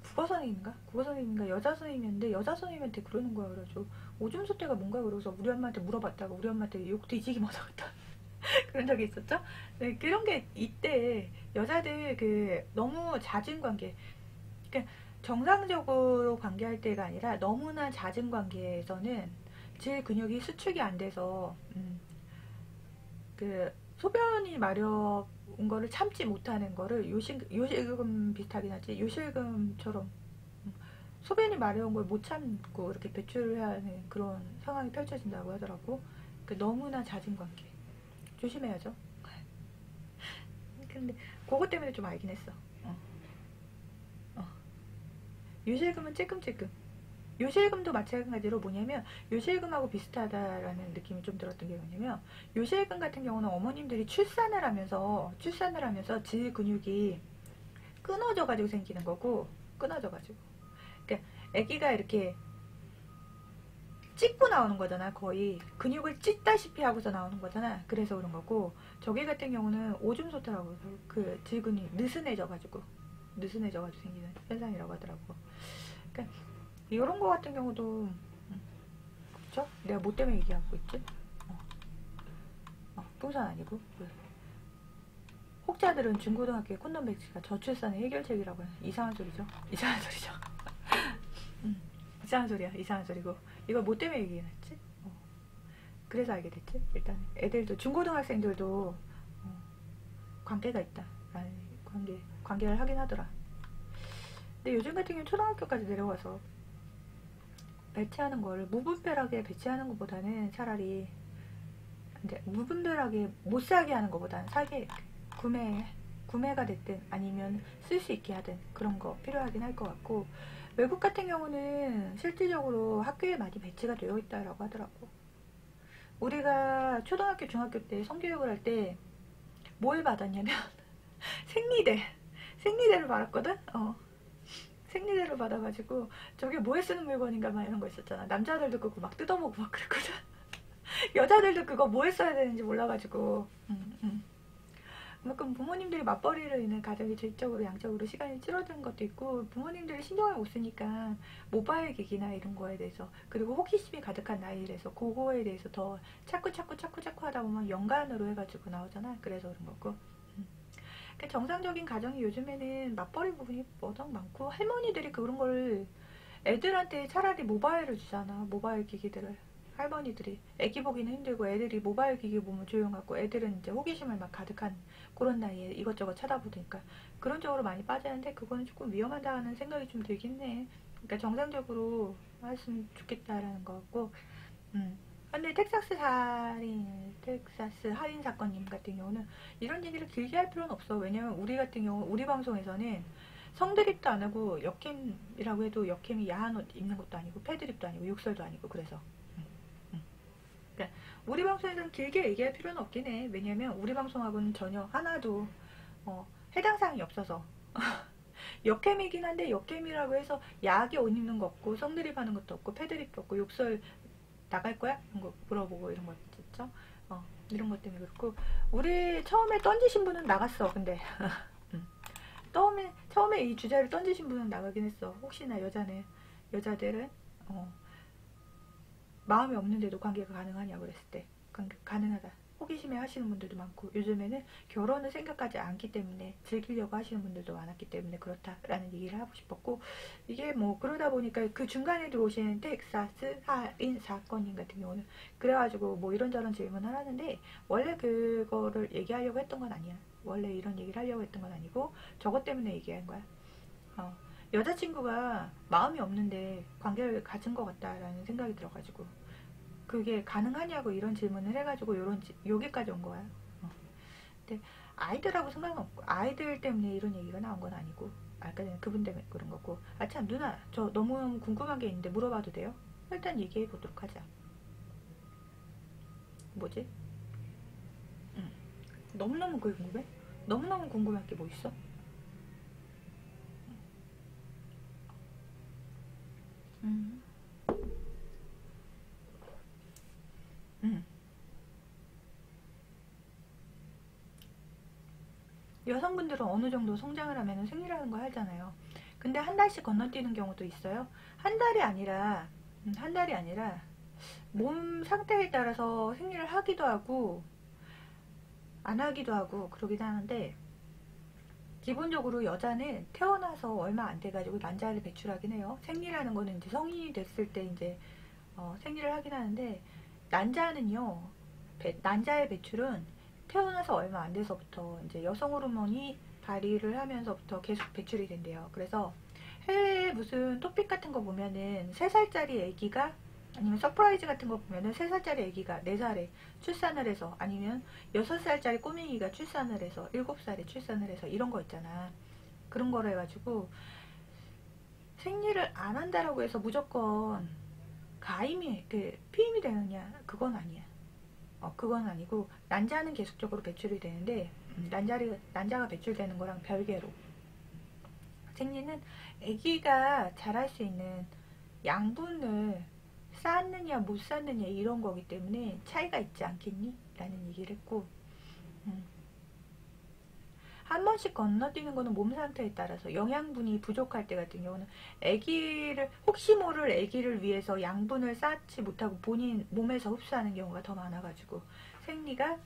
국어 선생님인가 여자 선생님이었는데, 여자 선생님한테 그러는 거야. 그래가지고 오줌 소태가 뭔가 그러서 우리 엄마한테 물어봤다가 우리 엄마한테 욕 뒤지기 못하겠다 그런 적이 있었죠. 네, 그런 게 이때 여자들 너무 잦은 관계, 그러니까 정상적으로 관계할 때가 아니라 너무나 잦은 관계에서는 질 근육이 수축이 안 돼서 그 소변이 마려운 거를 참지 못하는 거를 요실금 비슷하긴 하지, 요실금처럼 소변이 마려운 걸 못 참고 이렇게 배출을 해야 하는 그런 상황이 펼쳐진다고 하더라고. 너무나 잦은 관계 조심해야죠. 근데 그것 때문에 좀 알긴 했어. 요실금은 찔끔찔끔. 요실금도 마찬가지로 뭐냐면 요실금하고 비슷하다라는 느낌이 좀 들었던 게 뭐냐면, 요실금 같은 경우는 어머님들이 출산을 하면서 질 근육이 끊어져 가지고 생기는 거고, 끊어져 가지고 그러니까 아기가 이렇게 찢고 나오는 거잖아. 거의 근육을 찢다시피 하고서 나오는 거잖아. 그래서 그런 거고, 저기 같은 경우는 오줌소타라고 해서 그 질 근육이 느슨해져 가지고 생기는 현상이라고 하더라고. 그러니까 이런 거 같은 경우도 그쵸? 내가 뭐 때문에 얘기하고 있지? 똥산 아니고 혹자들은 중고등학교의 콘돔 배치가 저출산의 해결책이라고 하는 이상한 소리죠. 이상한 소리죠. 이상한 소리야. 이상한 소리고, 이걸 뭐 때문에 얘기했지? 그래서 알게 됐지. 일단 애들도, 중고등학생들도 관계가 있다 라는 관계를 하긴 하더라. 근데 요즘 같은 경우는 초등학교까지 내려와서 배치하는 거를 무분별하게 배치하는 것보다는 차라리 이제 무분별하게 못 사게 하는 것보다는 사게 구매가 됐든 아니면 쓸 수 있게 하든 그런 거 필요하긴 할 것 같고, 외국 같은 경우는 실질적으로 학교에 많이 배치가 되어 있다라고 하더라고. 우리가 초등학교 중학교 때 성교육을 할 때 뭘 받았냐면 생리대를 받았거든. 생리대를 받아가지고 저게 뭐에 쓰는 물건인가 막 이런 거 있었잖아. 남자들도 그거 막 뜯어보고 막 그랬거든. 여자들도 그거 뭐에 써야 되는지 몰라가지고. 그럼 부모님들이 맞벌이로 인해 가정이 질적으로 양적으로 시간이 줄어든 것도 있고, 부모님들이 신경을 못 쓰니까 모바일 기기나 이런 거에 대해서, 그리고 호기심이 가득한 나이라서 그거에 대해서 더 자꾸 하다 보면 연관으로 해가지고 나오잖아. 그래서 그런 거고. 그러니까 정상적인 가정이 요즘에는 맞벌이 부분이 워낙 많고, 할머니들이 그런 거를 애들한테 차라리 모바일을 주잖아. 모바일 기기들을. 할머니들이 애기 보기는 힘들고 애들이 모바일 기기 보면 조용하고, 애들은 이제 호기심을 막 가득한 그런 나이에 이것저것 찾아보니까 그런 쪽으로 많이 빠지는데, 그거는 조금 위험하다는 생각이 좀 들긴 해. 그러니까 정상적으로 했으면 좋겠다라는 거 같고. 근데 텍사스 할인 사건님 같은 경우는 이런 얘기를 길게 할 필요는 없어. 왜냐면 우리 같은 경우, 우리 방송에서는 성드립도 안 하고, 역캠이라고 해도 역캠이 야한 옷 입는 것도 아니고 패드립도 아니고 욕설도 아니고, 그래서 그러니까 우리 방송에서는 길게 얘기할 필요는 없긴 해. 왜냐면 우리 방송하고는 전혀 하나도 해당 사항이 없어서. 역캠이긴 한데, 역캠이라고 해서 야하게 옷 입는 거 없고, 성드립 하는 것도 없고, 패드립도 없고, 욕설 나갈 거야? 이런 거 물어보고 이런 거 있죠. 이런 것 때문에 그렇고, 우리 처음에 던지신 분은 나갔어. 근데 처음에 이 주제를 던지신 분은 나가긴 했어. 혹시나 여자들은 마음이 없는데도 관계가 가능하냐고 그랬을 때, 가능하다. 호기심에 하시는 분들도 많고, 요즘에는 결혼을 생각하지 않기 때문에 즐기려고 하시는 분들도 많았기 때문에 그렇다라는 얘기를 하고 싶었고, 이게 뭐 그러다 보니까 그 중간에 들어오신 텍사스 할인 사건님 같은 경우는 그래가지고 뭐 이런저런 질문을 하는데, 원래 그거를 얘기하려고 했던 건 아니야. 원래 이런 얘기를 하려고 했던 건 아니고, 저것 때문에 얘기한 거야. 여자친구가 마음이 없는데 관계를 가진 것 같다라는 생각이 들어가지고, 그게 가능하냐고 이런 질문을 해가지고 여기까지 온 거야. 근데 아이들하고 상관없고, 아이들 때문에 이런 얘기가 나온 건 아니고, 아까 전에 그분 때문에 그런 거고. 참 누나, 저 너무 궁금한 게 있는데 물어봐도 돼요? 일단 얘기해 보도록 하자. 뭐지? 너무너무 그게 궁금해? 너무너무 궁금할 게 뭐 있어? 음. 여성분들은 어느 정도 성장을 하면 생리라는 거 하잖아요. 근데 한 달씩 건너뛰는 경우도 있어요. 한 달이 아니라 몸 상태에 따라서 생리를 하기도 하고 안 하기도 하고 그러긴 하는데, 기본적으로 여자는 태어나서 얼마 안 돼가지고 난자를 배출하긴 해요. 생리라는 거는 이제 성인이 됐을 때 이제 생리를 하긴 하는데, 난자는요, 난자의 배출은 태어나서 얼마 안 돼서부터 이제 여성 호르몬이 발휘를 하면서부터 계속 배출이 된대요. 그래서 해외에 무슨 토픽 같은 거 보면은 3살짜리 아기가, 아니면 서프라이즈 같은 거 보면은 3살짜리 아기가 4살에 출산을 해서, 아니면 6살짜리 꼬맹이가 출산을 해서 7살에 출산을 해서 이런 거 있잖아. 그런 거를 해가지고 생리를 안 한다라고 해서 무조건 가임이, 피임이 되느냐, 그건 아니야. 그건 아니고 난자는 계속적으로 배출이 되는데, 난자가 배출되는 거랑 별개로 생리는 아기가 자랄 수 있는 양분을 쌓느냐 못 쌓느냐 이런 거기 때문에 차이가 있지 않겠니? 라는 얘기를 했고, 한 번씩 건너뛰는 거는 몸 상태에 따라서 영양분이 부족할 때 같은 경우는 아기를, 혹시 모를 아기를 위해서 양분을 쌓지 못하고 본인 몸에서 흡수하는 경우가 더 많아가지고 생리가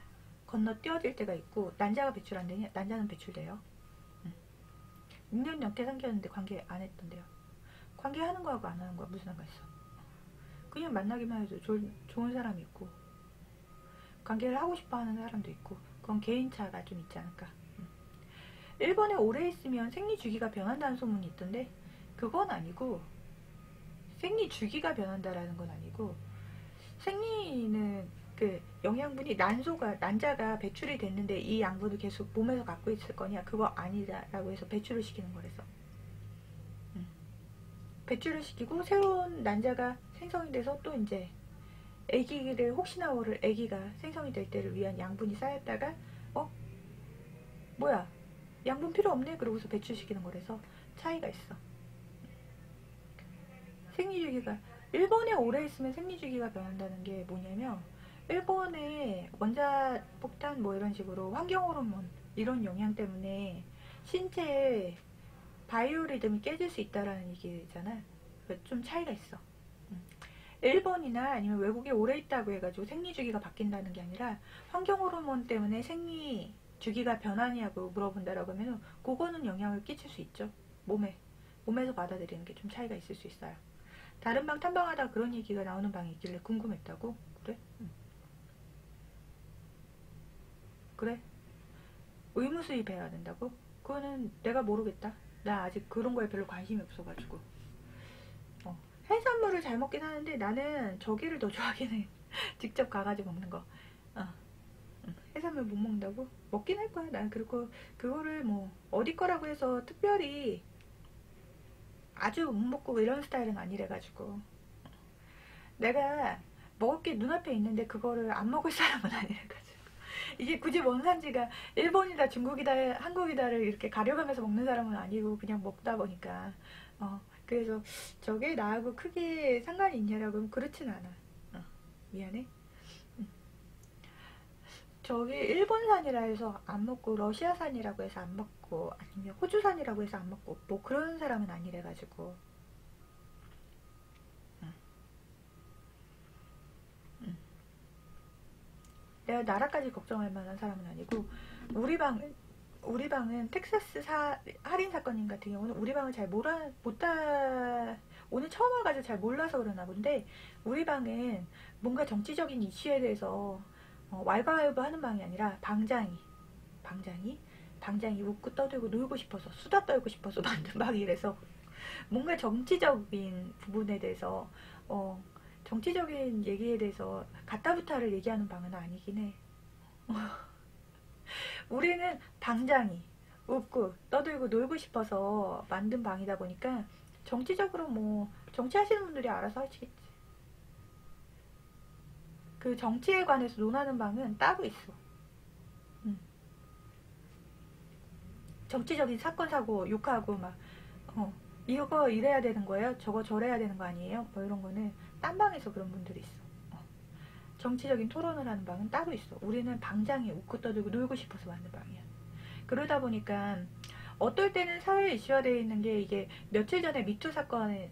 건너뛰어질 때가 있고, 난자가 배출 안 되냐? 난자는 배출돼요. 6년 넘게 사귀었는데 관계 안 했던데요. 관계하는 거하고 안 하는 거하고 무슨 상관 있어. 그냥 만나기만 해도 좋은 사람이 있고, 관계를 하고 싶어 하는 사람도 있고, 그건 개인차가 좀 있지 않을까. 일본에 오래 있으면 생리 주기가 변한다는 소문이 있던데, 그건 아니고, 생리 주기가 변한다라는 건 아니고, 생리는 영양분이 난자가 배출이 됐는데 이 양분을 계속 몸에서 갖고 있을 거냐, 그거 아니다라고 해서 배출을 시키는 거라서. 배출을 시키고 새로운 난자가 생성이 돼서 또 이제 아기를, 혹시나 모를 아기가 생성이 될 때를 위한 양분이 쌓였다가 뭐야, 양분 필요 없네, 그러고서 배출시키는 거라서 차이가 있어. 생리주기가, 일본에 오래 있으면 생리주기가 변한다는 게 뭐냐면, 일본의 원자폭탄 뭐 이런 식으로 환경호르몬 이런 영향 때문에 신체에 바이오리듬이 깨질 수 있다라는 얘기잖아. 좀 차이가 있어. 일본이나 아니면 외국에 오래 있다고 해가지고 생리주기가 바뀐다는 게 아니라, 환경호르몬 때문에 생리주기가 변하냐고 물어본다라고 하면 그거는 영향을 끼칠 수 있죠. 몸에서 받아들이는 게 좀 차이가 있을 수 있어요. 다른 방 탐방하다 그런 얘기가 나오는 방이 있길래 궁금했다고? 그래? 그래? 의무수입해야 된다고? 그거는 내가 모르겠다. 나 아직 그런 거에 별로 관심이 없어가지고. 해산물을 잘 먹긴 하는데 나는 저기를 더 좋아하긴 해. 직접 가가지고 먹는 거. 해산물 못 먹는다고? 먹긴 할 거야. 난 그리고 그거를 뭐 어디 거라고 해서 특별히 아주 못 먹고 이런 스타일은 아니래가지고, 내가 먹을 게 눈앞에 있는데 그거를 안 먹을 사람은 아니래가지고, 이게 굳이 원산지가 일본이다 중국이다 한국이다를 이렇게 가려가면서 먹는 사람은 아니고 그냥 먹다 보니까 그래서 저게 나하고 크게 상관이 있냐라고 하면 그렇진 않아. 미안해. 저기 일본산이라 해서 안 먹고, 러시아산이라고 해서 안 먹고, 아니면 호주산이라고 해서 안 먹고 뭐 그런 사람은 아니래가지고. 내가 나라까지 걱정할 만한 사람은 아니고, 우리 방은 텍사스 할인 사건인 같은 경우는 우리 방을 잘 오늘 처음 와가지고 잘 몰라서 그러나 본데, 우리 방은 뭔가 정치적인 이슈에 대해서 왈가왈부 하는 방이 아니라, 방장이 웃고 떠들고 놀고 싶어서, 수다 떨고 싶어서 만든 방이라서, 뭔가 정치적인 부분에 대해서 정치적인 얘기에 대해서 가타부타를 얘기하는 방은 아니긴 해. 우리는 방장이 웃고 떠들고 놀고 싶어서 만든 방이다 보니까, 정치적으로 뭐 정치하시는 분들이 알아서 하시겠지. 그 정치에 관해서 논하는 방은 따로 있어. 정치적인 사건 사고 욕하고 막 이거 이래야 되는 거예요, 저거 저래야 되는 거 아니에요, 뭐 이런 거는 딴 방에서 그런 분들이 있어. 정치적인 토론을 하는 방은 따로 있어. 우리는 방장이 웃고 떠들고 놀고 싶어서 만든 방이야. 그러다 보니까 어떨 때는 사회 이슈화되어 있는 게, 이게 며칠 전에 미투 사건에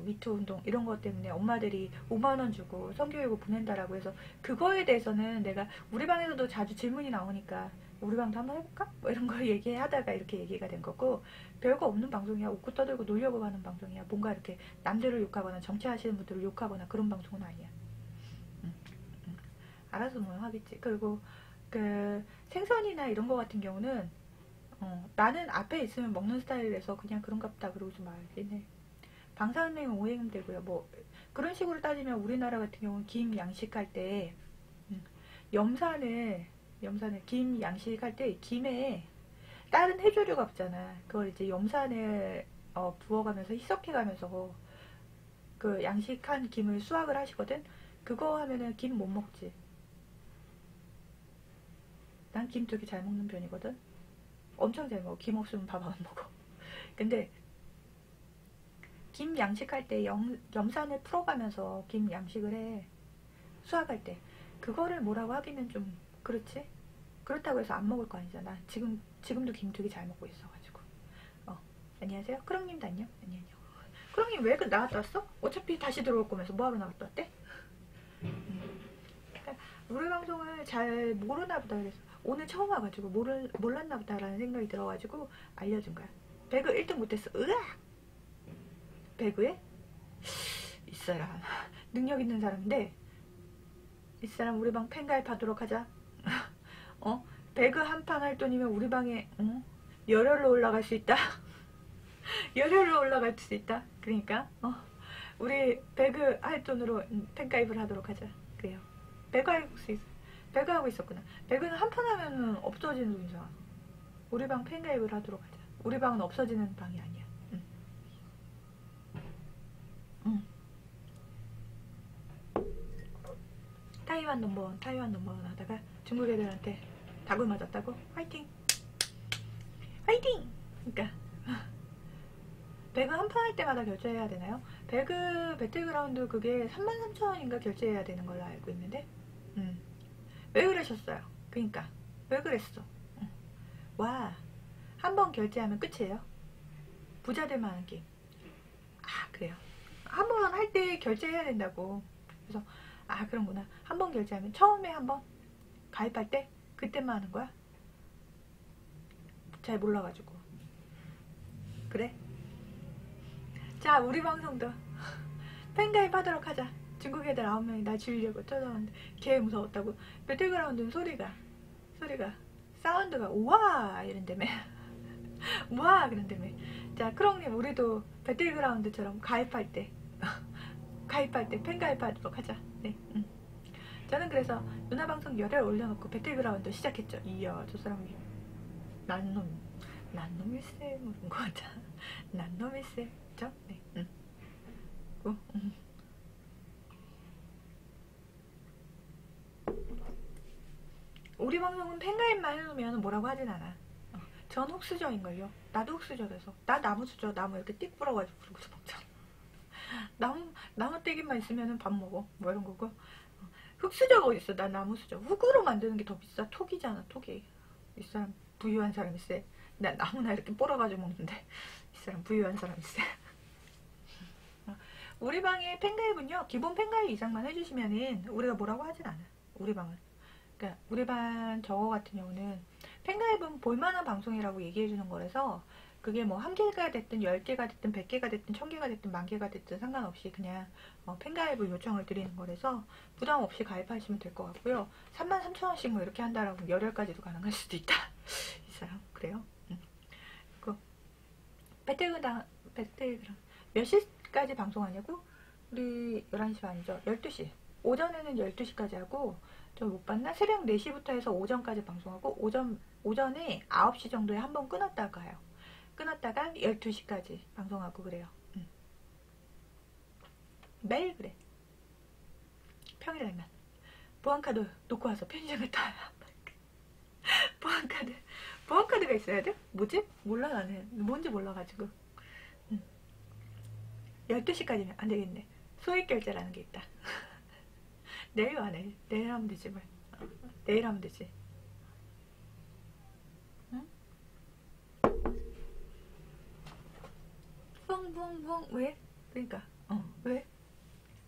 미투 운동 이런 것 때문에 엄마들이 5만원 주고 성교육을 보낸다라고 해서, 그거에 대해서는 내가 우리 방에서도 자주 질문이 나오니까 우리 방도 한번 해볼까? 뭐 이런 거 얘기하다가 이렇게 얘기가 된 거고, 별거 없는 방송이야. 웃고 떠들고 놀려고 하는 방송이야. 뭔가 이렇게 남들을 욕하거나 정치하시는 분들을 욕하거나 그런 방송은 아니야. 알아서 뭐 하겠지. 그리고 그 생선이나 이런 거 같은 경우는 나는 앞에 있으면 먹는 스타일이라서 그냥 그런가 보다 그러고 좀 말긴 해. 방사능은 오염되고요. 뭐 그런 식으로 따지면 우리나라 같은 경우는 김 양식할 때 염산을 김 양식할 때 김에 다른 해조류가 없잖아. 그걸 이제 염산을 부어가면서 희석해가면서 그 양식한 김을 수확을 하시거든. 그거 하면은 김 못 먹지. 난 김 되게 잘 먹는 편이거든. 엄청 잘 먹어. 김 없으면 밥 안 먹어. 근데 김 양식할 때 염산을 풀어가면서 김 양식을 해. 수확할 때. 그거를 뭐라고 하기는 좀 그렇지? 그렇다고 해서 안 먹을 거 아니잖아. 지금도 김 되게 잘 먹고 있어가지고. 안녕하세요. 크롱님도 안녕. 안녕. 크롱님 왜 나갔다 왔어? 어차피 다시 들어올 거면서 뭐하러 나갔다 왔대? 우리 방송을 잘 모르나 보다 그래서 오늘 처음 와가지고 몰랐나 보다라는 생각이 들어가지고 알려준 거야. 배그 1등 못했어. 으악! 배그에? 이 사람 능력 있는 사람인데 이 사람 우리 방 팬가입하도록 하자. 배그 한 판 할 돈이면 우리 방에 열혈로 올라갈 수 있다. 열혈로 올라갈 수 있다. 그러니까 우리 배그 할 돈으로 팬가입을 하도록 하자. 그래요. 배그 하고 있었구나. 배그는 한 판 하면은 없어지는 돈이잖아. 우리 방 팬가입을 하도록 하자. 우리 방은 없어지는 방이 아니야. 타이완 넘버원 하다가 중국 애들한테 닭을 맞았다고? 화이팅! 화이팅! 그러니까 배그 한 판 할 때마다 결제해야 되나요? 배그 배틀그라운드 그게 33,000원인가 결제해야 되는 걸로 알고 있는데 왜 그러셨어요? 그러니까 왜 그랬어? 와, 한 번 결제하면 끝이에요? 부자들만 하는 게임. 그래요. 한 번 할 때 결제해야 된다고. 그래서 그런구나. 한 번 결제하면 처음에 한 번 가입할 때 그때만 하는 거야? 잘 몰라가지고. 그래? 자, 우리 방송도 팬가입 하도록 하자. 중국 애들 9명이 나 죽이려고 쳐다봤는데 개 무서웠다고. 배틀그라운드는 소리가 사운드가 우와 이런다며. 우와 그런다며. 자, 크롱님 우리도 배틀그라운드처럼 가입할 때 팬가입 하도록 하자. 네. 저는 그래서 누나 방송 열혈 올려놓고 배틀그라운드 시작했죠. 이야, 저 사람이 난 놈일세 그런 거 같아. 난 놈일세. 그쵸? 네. 우리 방송은 팬가입만 해놓으면 뭐라고 하진 않아. 전 흑수저인걸요. 나도 흑수저라서. 나 나무수저. 나무 이렇게 띡 불어가지고 그러고서 먹잖아. 나무 떼기만 있으면 밥 먹어. 뭐 이런 거고. 흑수저가 어딨어. 나 나무수저. 흙으로 만드는 게 더 비싸. 톡이잖아. 톡이. 이 사람 부유한 사람이 쎄. 나 나무나 이렇게 뽀라가지고 먹는데 이 사람 부유한 사람이 쎄. 우리 방의 팬가입은요. 기본 팬가입 이상만 해주시면은 우리가 뭐라고 하진 않아. 우리 방은. 그러니까 우리 반 저거 같은 경우는 팬가입은 볼만한 방송이라고 얘기해주는 거라서 그게 뭐 1개가 됐든 10개가 됐든 100개가 됐든 1000개가 됐든 10,000개가 됐든 상관없이 그냥 팬가입을 요청을 드리는 거라서 부담 없이 가입하시면 될 것 같고요. 33,000원씩 뭐 이렇게 한다라고 열혈까지도 가능할 수도 있다. 이 사람 그래요? 그 배틀그랑 몇 시까지 방송하냐고? 우리 11시 반이죠. 12시. 오전에는 12시까지 하고 저 못 봤나? 새벽 4시부터 해서 오전까지 방송하고 오전에 9시 정도에 한 번 끊었다가 가요. 끊었다가 12시까지 방송하고 그래요. 매일 그래. 평일에만 보안카드 놓고 와서 편의점 갔다 와요. 보안카드가 있어야 돼? 뭐지? 몰라. 나는 뭔지 몰라가지고 12시까지면 안 되겠네. 소액 결제라는 게 있다. 내일 와. 내일 하면 되지 뭘. 내일 하면 되지. 응? 퐁퐁퐁. 왜? 그러니까 왜?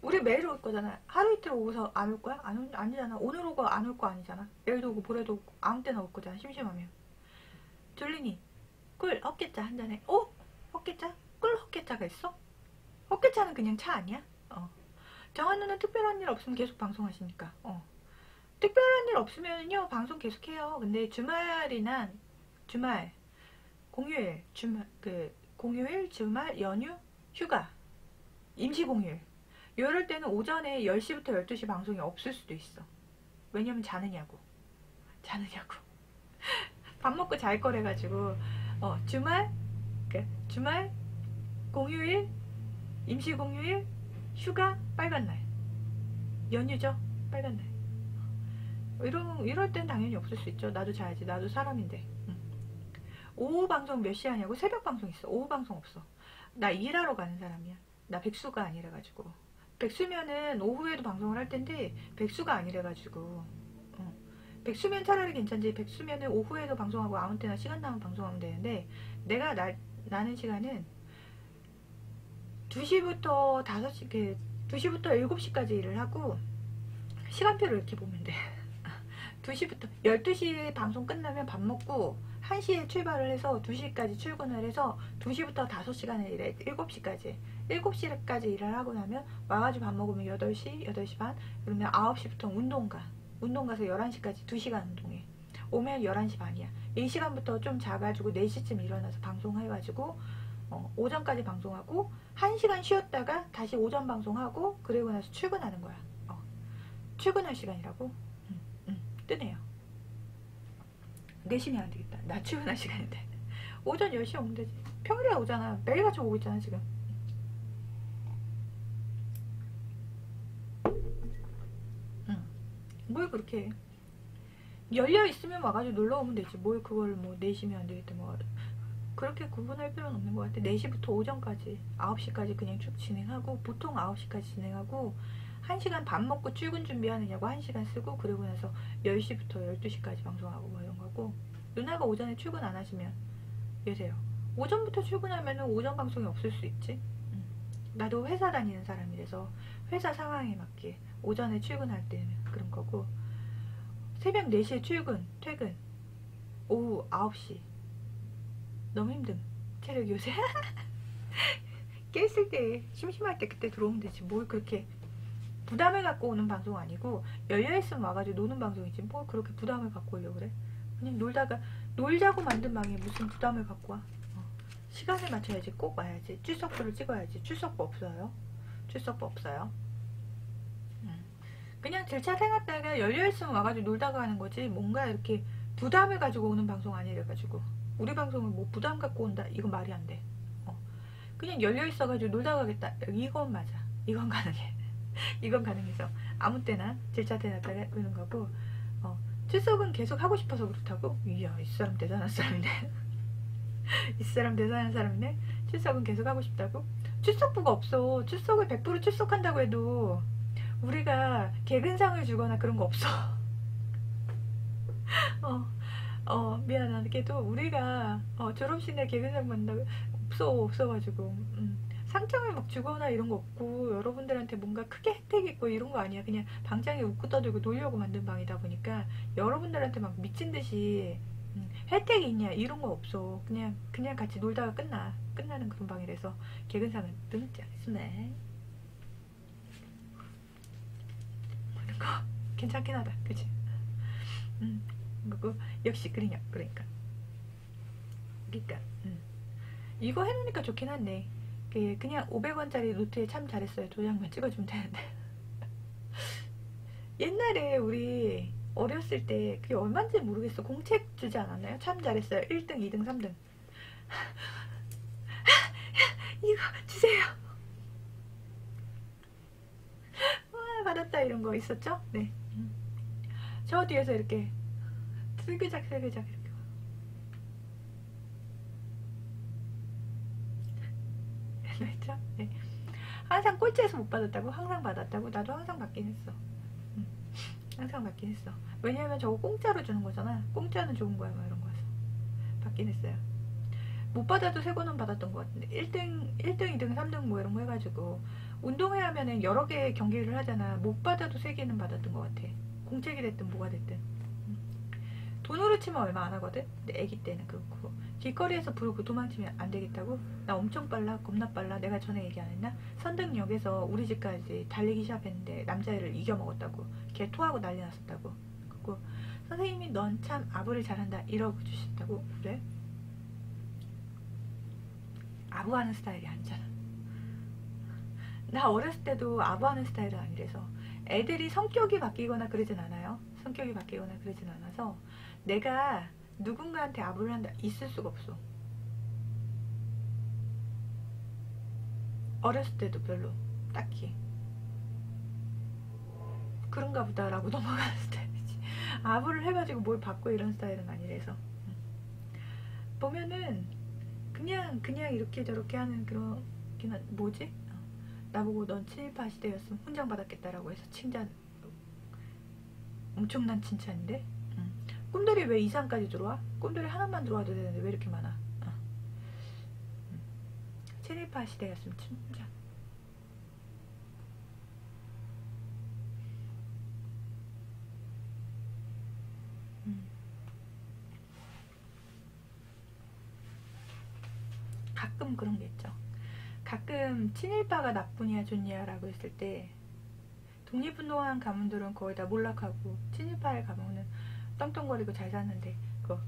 우리 매일 올 거잖아. 하루 이틀 오고서 안 올 거야? 아니잖아. 오늘 오고 안 올 거 아니잖아. 내일도 오고 모레도 오고 아무 때나 올 거잖아. 심심하면. 졸리니? 꿀 헛개짜 한 잔에. 어? 헛개짜? 꿀 헛개짜가 있어? 헛개짜는 그냥 차 아니야? 정한 누는 특별한 일 없으면 계속 방송하시니까. 특별한 일 없으면요 방송 계속해요. 근데 주말이나 주말, 공휴일, 공휴일, 주말, 연휴, 휴가, 임시 공휴일 이럴 때는 오전에 10시부터 12시 방송이 없을 수도 있어. 왜냐면 자느냐고. 밥 먹고 잘 거래가지고 주말, 주말, 공휴일, 임시 공휴일, 휴가, 빨간 날, 연휴죠. 빨간 날. 이럴 땐 당연히 없을 수 있죠. 나도 자야지. 나도 사람인데. 오후 방송 몇 시에 하냐고? 새벽 방송 있어. 오후 방송 없어. 나 일하러 가는 사람이야. 나 백수가 아니래가지고. 백수면은 오후에도 방송을 할 텐데 백수가 아니래가지고. 백수면 차라리 괜찮지. 백수면은 오후에도 방송하고 아무 때나 시간 나면 방송하면 되는데 내가 나는 시간은 2시부터 5시, 2시부터 7시까지 일을 하고 시간표를 이렇게 보면 돼. 2시부터 12시에 방송 끝나면 밥 먹고 1시에 출발을 해서 2시까지 출근을 해서 2시부터 5시간을 일해. 7시까지 7시까지 일을 하고 나면 와가지고 밥 먹으면 8시, 8시 반. 그러면 9시부터 운동 가서 11시까지 2시간 운동해. 오면 11시 반이야. 이 시간부터 좀 자가지고 4시쯤 일어나서 방송해가지고 오전까지 방송하고 1시간 쉬었다가 다시 오전 방송하고 그리고 나서 출근하는 거야. 출근할 시간이라고? 뜨네요. 4시면 안 되겠다. 나 출근할 시간인데. 오전 10시에 오면 되지. 평일에 오잖아. 매일같이 오고 있잖아 지금. 뭘 그렇게 해. 열려있으면 와가지고 놀러오면 되지. 뭘 그걸 뭐 4시면 안 되겠다 뭐 그렇게 구분할 필요는 없는 것 같아. 4시부터 오전까지 9시까지 그냥 쭉 진행하고 보통 9시까지 진행하고 1시간 밥 먹고 출근 준비하느냐고 1시간 쓰고 그리고 나서 10시부터 12시까지 방송하고 뭐 이런 거고. 누나가 오전에 출근 안 하시면 여세요. 오전부터 출근하면 오전 방송이 없을 수 있지. 나도 회사 다니는 사람이라서 회사 상황에 맞게 오전에 출근할 때는 그런 거고 새벽 4시에 출근, 퇴근 오후 9시 너무 힘듦. 체력 요새 깨있을 때 심심할 때 그때 들어오면 되지. 뭘 그렇게 부담을 갖고 오는 방송 아니고 열려있으면 와가지고 노는 방송이지 뭘 그렇게 부담을 갖고 오려고 그래. 그냥 놀자고 만든 방에 무슨 부담을 갖고 와. 시간을 맞춰야지. 꼭 와야지. 출석부를 찍어야지. 출석부 없어요. 그냥 들차 해놨다가 열려있으면 와가지고 놀다가 하는 거지 뭔가 이렇게 부담을 가지고 오는 방송 아니래가지고. 우리 방송은 뭐 부담 갖고 온다 이건 말이 안 돼. 그냥 열려있어가지고 놀다 가겠다 이건 맞아. 이건 가능해. 이건 가능해서 아무 때나 질차 해놨다가 오는 거고. 출석은 계속 하고 싶어서 그렇다고? 이야 이 사람 대단한 사람이네. 이 사람 대단한 사람이네. 출석은 계속 하고 싶다고? 출석부가 없어. 출석을 100% 출석한다고 해도 우리가 개근상을 주거나 그런 거 없어. 미안하게도 우리가 졸업식 날 개근상 받는다고 없어가지고 상장을 막 주거나 이런 거 없고 여러분들한테 뭔가 크게 혜택이 있고 이런 거 아니야. 그냥 방장에 웃고 떠들고 놀려고 만든 방이다 보니까 여러분들한테 막 미친듯이 혜택이 있냐 이런 거 없어. 그냥 같이 놀다가 끝나는 그런 방이라서 개근상은 등지 않습니다. 그런 거 괜찮긴 하다. 그치? 그리고 역시 그러니까 이거 해놓으니까 좋긴 한데 그냥 500원짜리 노트에 참 잘했어요. 도장만 찍어주면 되는데 옛날에 우리 어렸을 때 그게 얼마인지 모르겠어. 공책 주지 않았나요? 참 잘했어요. 1등, 2등, 3등 이거 주세요. 와 받았다 이런 거 있었죠? 네. 저 뒤에서 이렇게 슬그작 이렇게 했죠? 네. 항상 꼴찌에서 못 받았다고? 항상 받았다고? 나도 항상 받긴 했어. 항상 받긴 했어. 왜냐면 저거 공짜로 주는 거잖아. 공짜는 좋은 거야 막 이런 거여서 받긴 했어요. 못 받아도 3번은 받았던 것 같은데 1등, 2등, 3등 뭐 이런 거 해가지고 운동회 하면은 여러 개 경기를 하잖아. 못 받아도 3개는 받았던 것 같아. 공책이 됐든 뭐가 됐든. 돈으로 치면 얼마 안 하거든. 근데 애기 때는 그렇고 길거리에서 부르고 도망치면 안 되겠다고. 나 엄청 빨라, 겁나 빨라. 내가 전에 얘기 안 했나? 선등역에서 우리 집까지 달리기 시합했는데 남자애를 이겨 먹었다고. 걔 토하고 난리 났었다고. 그리고 선생님이 넌 참 아부를 잘한다 이러고 주셨다고. 그래? 아부하는 스타일이 아니잖아. 나 어렸을 때도 아부하는 스타일은 아니라서. 애들이 성격이 바뀌거나 그러진 않아요. 성격이 바뀌거나 그러진 않아서 내가 누군가한테 아부를 한다 있을 수가 없어. 어렸을 때도 별로 딱히 그런가 보다 라고 넘어가는 스타일이지. 아부를 해가지고 뭘 받고 이런 스타일은 아니라서. 보면은 그냥 이렇게 저렇게 하는 그런 뭐지? 나보고 넌 친일파 시대였으면 훈장받았겠다라고 해서 칭찬, 엄청난 칭찬인데. 꿈들이 왜 이상까지 들어와? 꿈들이 하나만 들어와도 되는데 왜 이렇게 많아? 친일파 시대였으면 칭찬. 가끔 그런 게 있죠. 가끔 친일파가 나쁘냐 좋냐 라고 했을 때 독립운동한 가문들은 거의 다 몰락하고 친일파의 가문은 떵떵거리고 잘 사는데 그거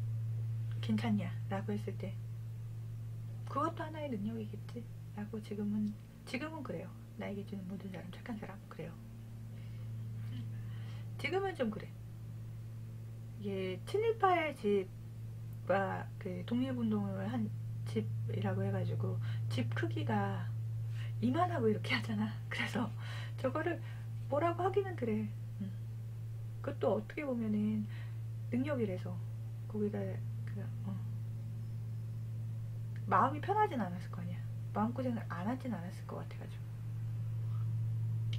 괜찮냐 라고 했을 때 그것도 하나의 능력이겠지 라고 지금은 그래요. 나에게 주는 모든 사람 착한 사람 그래요. 지금은 좀 그래. 이게 친일파의 집과 그 독립운동을 한 집이라고 해가지고 집 크기가 이만하고 이렇게 하잖아. 그래서 저거를 뭐라고 하기는 그래. 그것도 어떻게 보면은 능력이라서 거기가 마음이 편하진 않았을 거 아니야. 마음고생을 안 하진 않았을 것 같아가지고.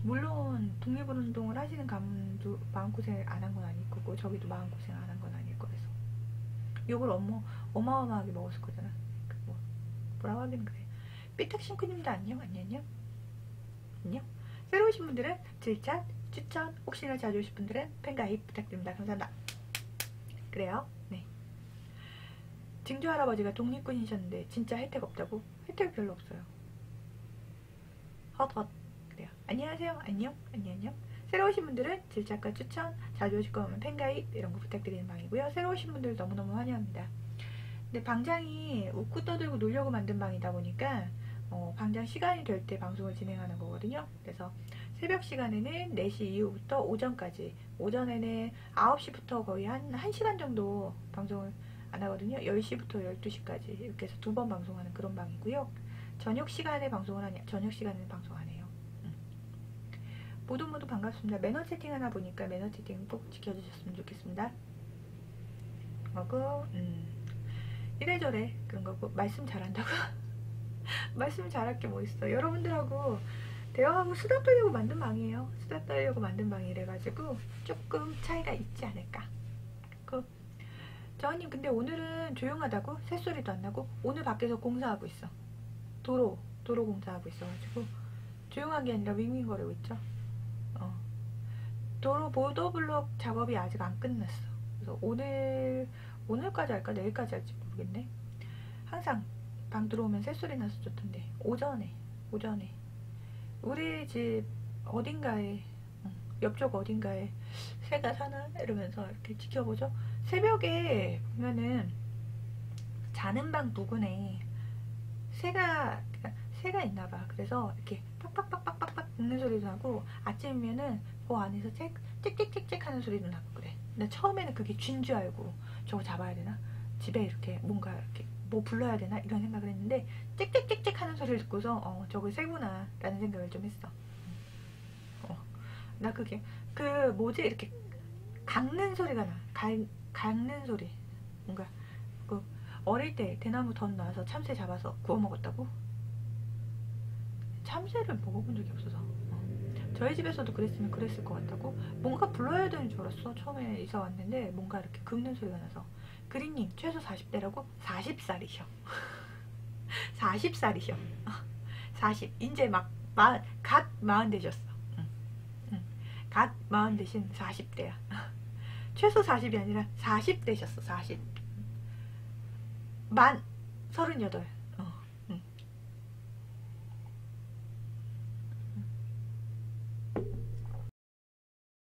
물론 독립운동을 하시는 가문도 마음고생을 안 한 건 아닐 거고 저기도 마음고생 안 한 건 아닐 거라서 욕을 어마어마하게 먹었을 거잖아. 뭐라고 하긴 그래. 삐딱싱크님도 안녕. 새로 오신 분들은 질차, 추천, 혹시나 자주 오실 분들은 팬가입 부탁드립니다. 감사합니다. 그래요? 네. 증조 할아버지가 독립군이셨는데 진짜 혜택 없다고? 혜택 별로 없어요. 헛. 그래요. 안녕하세요. 안녕. 새로 오신 분들은 질차과 추천, 자주 오실 거면 팬가입 이런 거 부탁드리는 방이고요. 새로 오신 분들 너무너무 환영합니다. 근데 방장이 웃고 떠들고 놀려고 만든 방이다 보니까 방장 시간이 될 때 방송을 진행하는 거거든요. 그래서 새벽 시간에는 4시 이후부터 오전까지, 오전에는 9시부터 거의 한 1시간 정도 방송을 안 하거든요. 10시부터 12시까지 이렇게 해서 2번 방송하는 그런 방이고요. 저녁 시간에 방송을 하냐? 저녁 시간에는 방송 안 해요. 모두 반갑습니다. 매너 채팅 하나 보니까 매너 채팅 꼭 지켜주셨으면 좋겠습니다. 그리고 이래저래 그런 거고. 말씀 잘한다고? 말씀 잘할 게 뭐 있어. 여러분들하고 대화하고 수다 떨려고 만든 방이에요. 수다 떨려고 만든 방이래가지고 조금 차이가 있지 않을까. 저언님 근데 오늘은 조용하다고? 새소리도 안 나고? 오늘 밖에서 공사하고 있어. 도로 공사하고 있어가지고 조용한 게 아니라 윙윙거리고 있죠. 도로 보도블록 작업이 아직 안 끝났어. 그래서 오늘까지 할까 내일까지 할지 모르겠네. 항상 방 들어오면 새소리 나서 좋던데 오전에 우리 집 어딘가에 옆쪽 어딘가에 새가 사나 이러면서 이렇게 지켜보죠. 새벽에 보면은 자는 방 부근에 새가 있나봐. 그래서 이렇게 팍팍팍팍팍 긁는 소리도 나고 아침이면은 그 안에서 짹짹짹짹 하는 소리도 나고 그래. 근데 처음에는 그게 쥔 줄 알고 저거 잡아야 되나? 집에 이렇게 뭔가 이렇게 뭐 불러야 되나? 이런 생각을 했는데 짹짹짹짹 하는 소리를 듣고서 저거 새구나 라는 생각을 좀 했어. 나 그게 뭐지 이렇게 깎는 소리가 나. 깎는 소리. 뭔가 어릴 때 대나무 덧 놔서 참새 잡아서 구워 먹었다고? 참새를 먹어본 적이 없어서. 저희 집에서도 그랬으면 그랬을 것 같다고? 뭔가 불러야 되는 줄 알았어. 처음에 이사 왔는데 뭔가 이렇게 긁는 소리가 나서. 그린님 최소 40대라고? 40살이셔. 40살이셔. 40. 이제 막 갓 마흔 되셨어. 갓 마흔 되신 40대야. 최소 40이 아니라 40 되셨어. 40. 만 38.